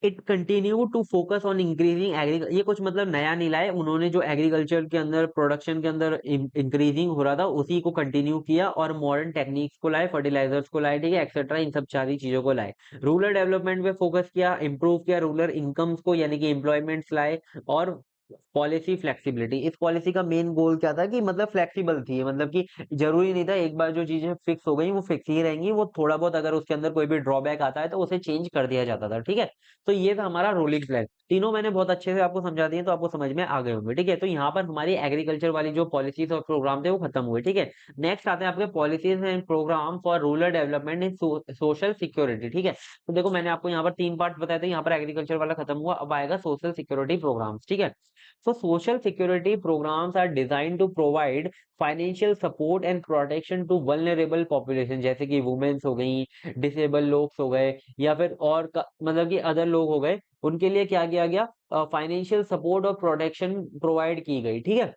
It continue to focus on increasing agriculture, ये कुछ मतलब नया नहीं लाए उन्होंने, जो एग्रीकल्चर के अंदर प्रोडक्शन के अंदर इंक्रीजिंग हो रहा था उसी को कंटिन्यू किया, और मॉडर्न टेक्निक्स को लाए, फर्टिलाइजर्स को लाए, ठीक है, एक्सेट्रा, इन सब सारी चीजों को लाए। रूरल डेवलपमेंट पे फोकस किया, इंप्रूव किया रूरल इनकम्स को, यानी कि एम्प्लॉयमेंट्स लाए, और पॉलिसी फ्लेक्सिबिलिटी। इस पॉलिसी का मेन गोल क्या था कि मतलब फ्लेक्सिबल थी, मतलब कि जरूरी नहीं था एक बार जो चीजें फिक्स हो गई वो फिक्स ही रहेंगी, वो थोड़ा बहुत अगर उसके अंदर कोई भी ड्रॉबैक आता है तो उसे चेंज कर दिया जाता था, ठीक है। तो ये था हमारा रोलिंग प्लान। तीनों मैंने बहुत अच्छे से आपको समझा दिए, तो आपको समझ में आ गए होंगे, ठीक है। तो यहाँ पर हमारी एग्रीकल्चर वाली जो पॉलिसीज और प्रोग्राम थे वो खत्म हुए, ठीक है। नेक्स्ट आते हैं आपके policies and program for rural development in social security, ठीक है। तो देखो मैंने आपको यहाँ पर 3 पार्ट बताए थे, यहाँ पर एग्रीकल्चर वाला खत्म हुआ, अब आएगा सोशल सिक्योरिटी प्रोग्राम्स, ठीक है। So social security programs are designed to provide financial support and protection to vulnerable population, जैसे कि वुमेन्स हो गई, डिसेबल लोग हो गए, या फिर और मतलब कि अदर लोग हो गए, उनके लिए क्या किया गया, फाइनेंशियल सपोर्ट और प्रोटेक्शन प्रोवाइड की गई, ठीक है।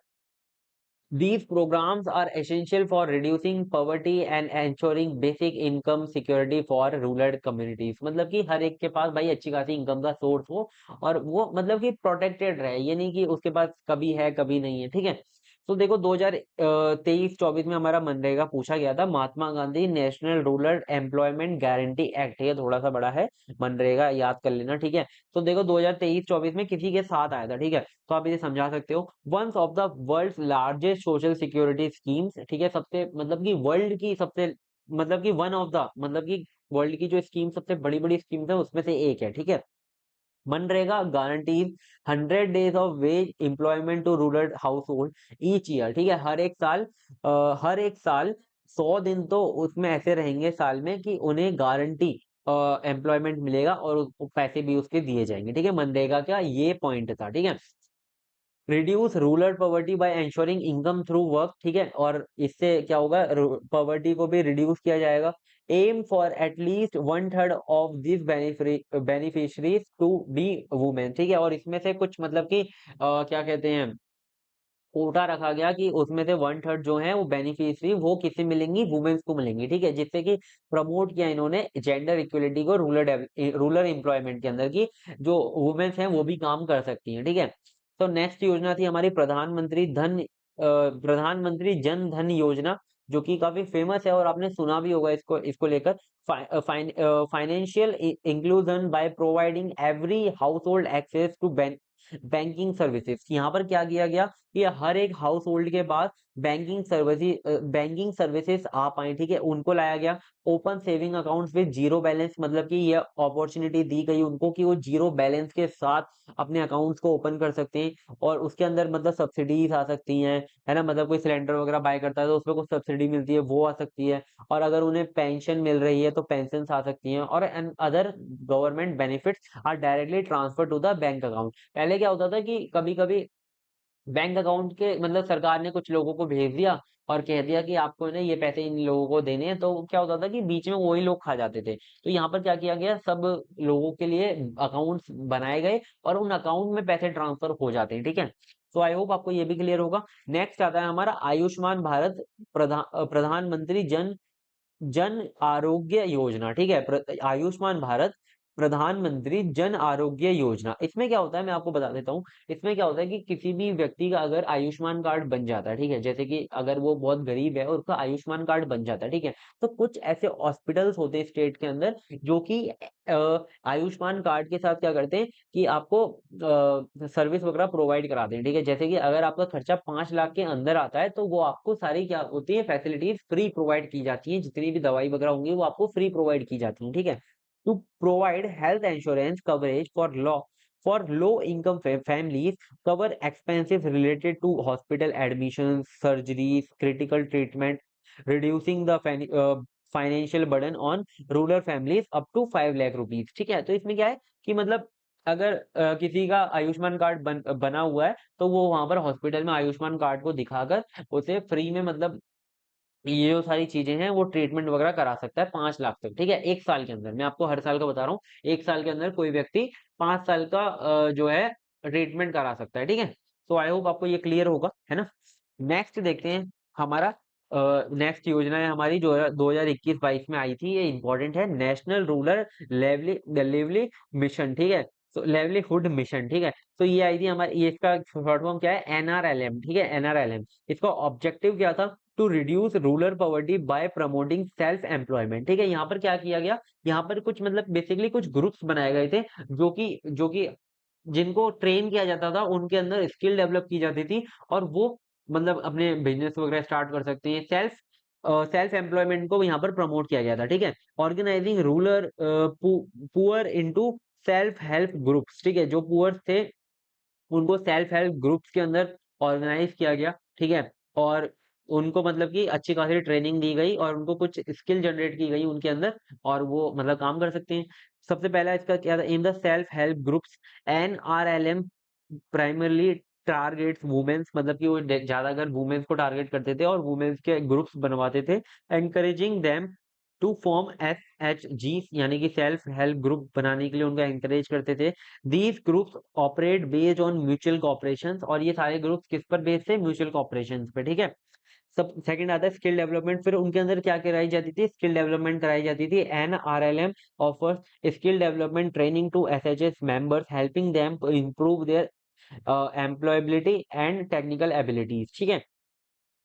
These programs are essential for reducing poverty and ensuring basic income security for rural communities। मतलब कि हर एक के पास भाई अच्छी खासी इनकम का सोर्स हो, और वो मतलब कि प्रोटेक्टेड रहे, ये नहीं कि उसके पास कभी है कभी नहीं है, ठीक है। तो देखो 2023-24 में हमारा मनरेगा पूछा गया था, Mahatma Gandhi national rural employment guarantee act, ये थोड़ा सा बड़ा है, मनरेगा याद कर लेना, ठीक है। तो देखो 2023-24 में किसी के साथ आया था, ठीक है। तो आप इसे समझा सकते हो, once of the world's largest social security schemes, ठीक है, सबसे मतलब कि वर्ल्ड की सबसे मतलब कि वन ऑफ द मतलब कि वर्ल्ड की जो स्कीम सबसे बड़ी बड़ी स्कीम्स है उसमें से एक है, ठीक है। MNREGA guarantees 100 days of wage employment to rural household each year, ठीक है। हर एक साल 100 दिन तो उसमें ऐसे रहेंगे साल में कि उन्हें गारंटी एम्प्लॉयमेंट मिलेगा, और पैसे भी उसके दिए जाएंगे, ठीक है। मनरेगा का ये पॉइंट था, ठीक है। Reduce rural poverty by ensuring income through work, ठीक है, और इससे क्या होगा, पॉवर्टी को भी रिड्यूस किया जाएगा। Aim for at least 1/3 of this beneficiaries to be women, ठीक है। और इसमें से कुछ मतलब कि क्या कहते हैं, कोटा रखा गया कि उसमें से 1/3 जो है वो बेनिफिशरी वो किसे मिलेंगी, वुमेन्स को मिलेंगी, ठीक है। जिससे कि प्रमोट किया इन्होंने जेंडर इक्वलिटी को रूरल एम्प्लॉयमेंट के अंदर की, जो वुमेन्स हैं वो भी काम कर सकती हैं, ठीक है। तो नेक्स्ट योजना थी हमारी प्रधानमंत्री जन धन योजना, जो कि काफी फेमस है और आपने सुना भी होगा इसको लेकर। Financial inclusion by providing every household access to banking services. यहाँ पर क्या किया गया कि हर एक हाउस होल्ड के पास बैंकिंग सर्विसेज आ पाए, ठीक है, उनको लाया गया। Open saving accounts with zero balance, मतलब कि ये अपॉर्चुनिटी दी गई उनको कि वो जीरो बैलेंस के साथ अपने अकाउंट्स को ओपन कर सकते हैं और उसके अंदर मतलब सब्सिडीज आ सकती हैं, है ना, मतलब कोई सिलेंडर वगैरह बाय करता है तो उसमें कुछ सब्सिडी मिलती है, वो आ सकती है। और अगर उन्हें पेंशन मिल रही है तो पेंशन आ सकती हैं, और other government benefits are directly transfer to the bank account. पहले क्या होता था कि कभी कभी बैंक अकाउंट के मतलब सरकार ने कुछ लोगों को भेज दिया और कह दिया कि आपको ना ये पैसे इन लोगों को देने हैं, तो क्या होता था कि बीच में वही लोग खा जाते थे। तो यहाँ पर क्या किया गया, सब लोगों के लिए अकाउंट्स बनाए गए और उन अकाउंट में पैसे ट्रांसफर हो जाते हैं, ठीक है। तो आई होप आपको ये भी क्लियर होगा। नेक्स्ट आता है हमारा आयुष्मान भारत प्रधानमंत्री जन जन आरोग्य योजना, ठीक है, आयुष्मान भारत प्रधानमंत्री जन आरोग्य योजना। इसमें क्या होता है मैं आपको बता देता हूँ। इसमें क्या होता है कि किसी भी व्यक्ति का अगर आयुष्मान कार्ड बन जाता है, ठीक है, जैसे कि अगर वो बहुत गरीब है और उसका आयुष्मान कार्ड बन जाता है, ठीक है, तो कुछ ऐसे हॉस्पिटल्स होते हैं स्टेट के अंदर जो कि आयुष्मान कार्ड के साथ क्या करते हैं कि आपको सर्विस वगैरह प्रोवाइड कराते हैं, ठीक है। जैसे कि अगर आपका खर्चा 5 लाख के अंदर आता है तो वो आपको सारी क्या होती है फैसिलिटीज फ्री प्रोवाइड की जाती है, जितनी भी दवाई वगैरह होंगी वो आपको फ्री प्रोवाइड की जाती है, ठीक है। To provide health insurance coverage for low income families, cover expenses related to hospital admissions, surgeries, critical treatment, reducing the financial burden on rural families up to 5 lakh rupees, ठीक है। तो इसमें क्या है कि मतलब अगर किसी का आयुष्मान कार्ड बना हुआ है तो वो वहां पर हॉस्पिटल में आयुष्मान कार्ड को दिखाकर उसे फ्री में मतलब ये जो सारी चीजें हैं वो ट्रीटमेंट वगैरह करा सकता है 5 लाख तक, ठीक है, 1 साल के अंदर। मैं आपको हर साल का बता रहा हूँ, 1 साल के अंदर कोई व्यक्ति 5 साल का जो है ट्रीटमेंट करा सकता है, ठीक है। तो आई होप आपको ये क्लियर होगा, है ना। नेक्स्ट देखते हैं हमारा नेक्स्ट योजना है हमारी जो 2021-22 में आई थी, ये इंपॉर्टेंट है, नेशनल रूरल लेवली मिशन, ठीक है। तो लेवलीहुड मिशन, ठीक है। तो ये आई थी हमारी, ये इसका शॉर्ट फॉर्म क्या है, एनआरएलएम, ठीक है, एनआरएलएम। इसका ऑब्जेक्टिव क्या था, to reduce rural poverty by promoting self employment, ठीक है। यहाँ पर क्या किया गया, यहाँ पर कुछ मतलब बेसिकली कुछ ग्रुप्स बनाए गए थे जो कि जिनको ट्रेन किया जाता था, उनके अंदर स्किल डेवलप की जाती थी और वो मतलब अपने बिजनेस वगैरह स्टार्ट कर सकते हैं। सेल्फ एम्प्लॉयमेंट को यहाँ पर प्रमोट किया गया था, ठीक है। Organising rural poor into self help groups, ठीक है, जो पुअर थे उनको सेल्फ हेल्प ग्रुप्स के अंदर ऑर्गेनाइज किया गया, ठीक है। और उनको मतलब कि अच्छी खासी ट्रेनिंग दी गई और उनको कुछ स्किल जनरेट की गई उनके अंदर और वो मतलब काम कर सकते हैं। सबसे पहला इसका क्या था, in the self help groups NRLM primarily targets womens, मतलब कि वो ज्यादातर वुमेन्स को टारगेट करते थे और वुमेन्स के ग्रुप्स बनवाते थे, encouraging them to form SHG, यानी कि सेल्फ हेल्प ग्रुप बनाने के लिए उनको एनकरेज करते थे। These groups operate based on mutual cooperation, और ये सारे ग्रुप्स किस पर बेस्ड थे, म्यूचुअल कॉपरेशन पे, ठीक है। सब सेकंड आता है स्किल डेवलपमेंट, फिर उनके अंदर क्या कराई जाती थी, स्किल डेवलपमेंट कराई जाती थी। NRLM offers skill development training to SHS members, helping them to improve their employability and technical abilities, ठीक है।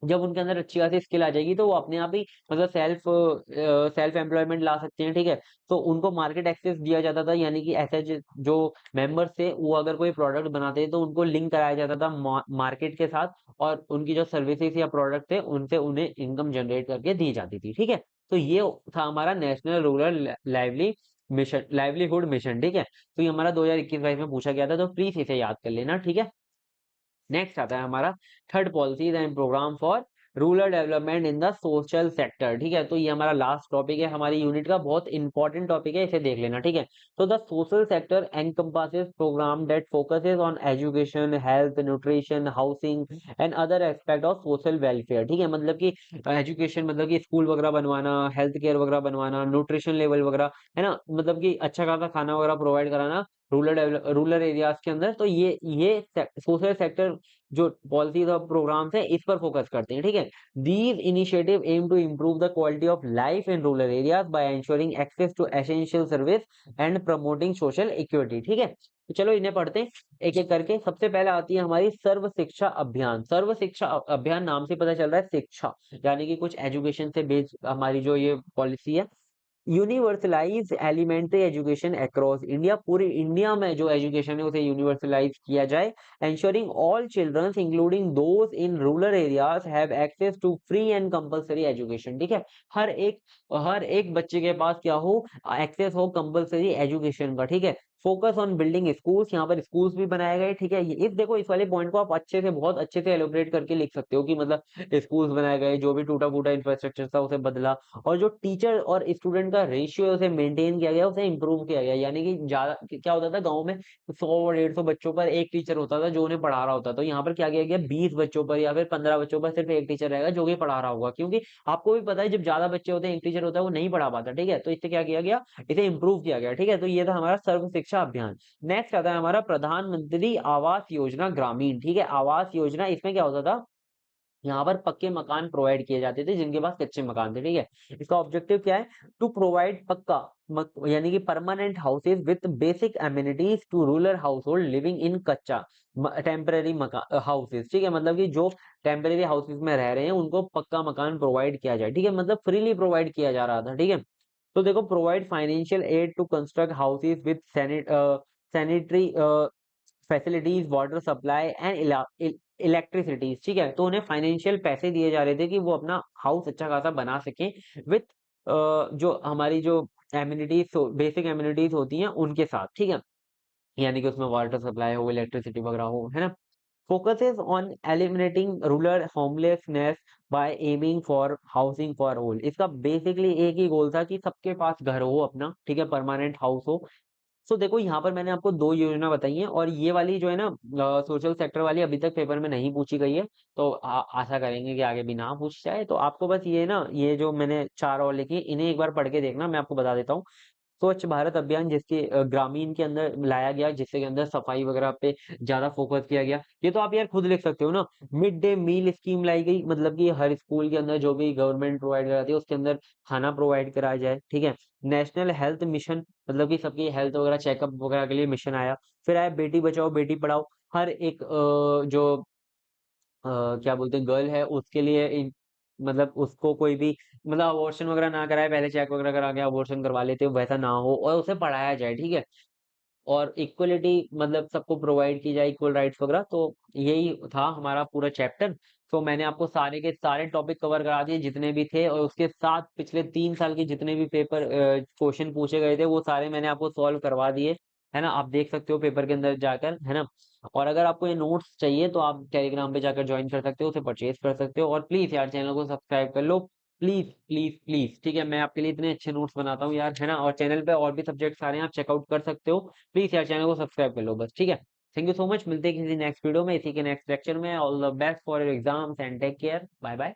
जब उनके अंदर अच्छी खासी स्किल आ जाएगी तो वो अपने आप ही मतलब सेल्फ एम्प्लॉयमेंट ला सकते हैं, ठीक है। तो उनको मार्केट एक्सेस दिया जाता था, यानी कि ऐसे जो मेंबर्स थे वो अगर कोई प्रोडक्ट बनाते थे तो उनको लिंक कराया जाता था मार्केट के साथ, और उनकी जो सर्विसेज या प्रोडक्ट थे उनसे उन्हें इनकम जनरेट करके दी जाती थी, ठीक है। तो ये था हमारा नेशनल रूरल लाइवलीहुड मिशन, ठीक है। तो ये हमारा 2021-22 में पूछा गया था, तो प्लीज इसे याद कर लेना, ठीक है। नेक्स्ट आता है हमारा third policies and program for rural development in the social sector, ठीक है। तो ये हमारा लास्ट टॉपिक है हमारी यूनिट का, बहुत इंपॉर्टेंट टॉपिक है, इसे देख लेना, ठीक है। तो the social sector encompasses program that focuses on education, health, nutrition, housing and other aspect of social welfare, ठीक है। मतलब कि एजुकेशन मतलब कि स्कूल वगैरह बनवाना, हेल्थ केयर वगैरह बनवाना, न्यूट्रिशन लेवल वगैरह, है ना, मतलब कि अच्छा खासा खाना वगैरह प्रोवाइड कराना रूरल एरियाज के अंदर। तो ये सोशल सेक्टर जो पॉलिसीज और प्रोग्राम्स हैं इस पर फोकस करते हैं, ठीक है। These initiative aim to improve the quality of life in rural areas by ensuring access to essential service and promoting social equity, ठीक है। तो चलो इन्हें पढ़ते हैं एक एक करके। सबसे पहले आती है हमारी सर्व शिक्षा अभियान। सर्व शिक्षा अभियान नाम से पता चल रहा है शिक्षा, यानी कि कुछ एजुकेशन से बेस्ड हमारी जो ये पॉलिसी है। Universalize elementary education across India, पूरे इंडिया में जो एजुकेशन है उसे यूनिवर्सलाइज किया जाए। Ensuring all childrens including those in rural areas have access to free and compulsory education. ठीक है, हर एक बच्चे के पास क्या हो, एक्सेस हो कंपलसरी एजुकेशन का। ठीक है, फोकस ऑन बिल्डिंग स्कूल्स, यहाँ पर स्कूल्स भी बनाए गए। ठीक है, इस देखो इस वाले पॉइंट को आप अच्छे से, बहुत अच्छे से एलोबरेट करके लिख सकते हो कि मतलब स्कूल्स बनाए गए, जो भी टूटा फूटा इंफ्रास्ट्रक्चर था उसे बदला, और जो टीचर और स्टूडेंट का रेशियो है उसे मेंटेन किया गया, उसे इंप्रूव किया गया। यानी कि ज्यादा क्या होता था गांव में, 100 150 बच्चों पर एक टीचर होता था जो उन्हें पढ़ा रहा होता था। तो यहाँ पर क्या किया गया, 20 बच्चों पर या फिर 15 बच्चों पर सिर्फ एक टीचर रहेगा जो कि पढ़ा रहा होगा, क्योंकि आपको भी पता है जब ज्यादा बच्चे होते हैं एक टीचर होता है वो नहीं पढ़ा पाता। ठीक है, तो इससे क्या किया गया, इसे इंप्रूव किया गया। ठीक है, तो ये था हमारा सर्व शिक्षा अभियान। नेक्स्ट आता है हमारा प्रधानमंत्री आवास योजना ग्रामीण। ठीक है, आवास योजना, इसमें क्या होता था, यहाँ पर पक्के मकान प्रोवाइड किए जाते थे जिनके पास कच्चे मकान थे। ठीक है, इसका ऑब्जेक्टिव क्या है, टू प्रोवाइड पक्का यानी कि permanent houses with basic amenities to rural household living in kutcha temporary मकान हाउसेज। ठीक है, मतलब कि जो टेम्पररी हाउसेज में रह रहे हैं उनको पक्का मकान प्रोवाइड किया जाए। ठीक है, मतलब फ्रीली प्रोवाइड किया जा रहा था। ठीक है, तो देखो, provide financial aid to construct houses with sanitary facilities, water supply and electricities. ठीक है, तो उन्हें फाइनेंशियल पैसे दिए जा रहे थे कि वो अपना हाउस अच्छा खासा बना सकें विथ जो हमारी जो एम्यूनिटीज, बेसिक एम्यूनिटीज होती हैं उनके साथ। ठीक है, यानी कि उसमें वाटर सप्लाई हो, इलेक्ट्रिसिटी वगैरह हो, है ना। Focuses on eliminating rural homelessness by aiming for housing for all. इसका बेसिकली एक ही गोल था कि सबके पास घर हो अपना। ठीक है, परमानेंट हाउस हो। सो देखो यहाँ पर मैंने आपको दो योजना बताई है, और ये वाली जो है ना सोशल सेक्टर वाली अभी तक पेपर में नहीं पूछी गई है। तो आशा करेंगे कि आगे भी ना पूछ जाए। तो आपको बस ये ना, ये जो मैंने चार और लिखी इन्हें एक बार पढ़ के देखना। मैं आपको बता देता हूँ। स्वच्छ भारत अभियान जिसके ग्रामीण के अंदर लाया गया, जिसके अंदर सफाई वगैरह पे ज्यादा फोकस किया गया। ये तो आप यार खुद लिख सकते हो ना। मिड डे मील स्कीम लाई गई, मतलब कि हर स्कूल के अंदर जो भी गवर्नमेंट प्रोवाइड कराती है उसके अंदर खाना प्रोवाइड कराया जाए। ठीक है, नेशनल हेल्थ मिशन, मतलब कि सबकी हेल्थ वगैरह चेकअप वगैरह के लिए मिशन आया। फिर आया बेटी बचाओ बेटी पढ़ाओ। हर एक जो क्या बोलते हैं गर्ल है उसके लिए मतलब उसको कोई भी मतलब अबॉर्शन वगैरह ना कराए, पहले चेक वगैरह करा के अबॉर्शन करवा लेते हो, वैसा ना हो और उसे पढ़ाया जाए। ठीक है, और इक्वलिटी मतलब सबको प्रोवाइड की जाए, इक्वल राइट्स वगैरह। तो यही था हमारा पूरा चैप्टर। तो मैंने आपको सारे के सारे टॉपिक कवर करा दिए जितने भी थे, और उसके साथ पिछले 3 साल के जितने भी पेपर क्वेश्चन पूछे गए थे वो सारे मैंने आपको सॉल्व करवा दिए। है ना, आप देख सकते हो पेपर के अंदर जाकर, है ना। और अगर आपको ये नोट्स चाहिए तो आप टेलीग्राम पे जाकर ज्वाइन कर सकते हो, उसे परचेज कर सकते हो। और प्लीज यार चैनल को सब्सक्राइब कर लो, प्लीज प्लीज प्लीज। ठीक है, मैं आपके लिए इतने अच्छे नोट्स बनाता हूँ यार, है ना। और चैनल पे और भी सब्जेक्ट्स आ रहे हैं, आप चेकआउट कर सकते हो। प्लीज यार चैनल को सब्सक्राइब कर लो बस। ठीक है, थैंक यू सो मच। मिलते हैं किसी नेक्स्ट वीडियो में, इसी के नेक्स्ट लेक्चर में। All the best for your exams and take care, bye bye.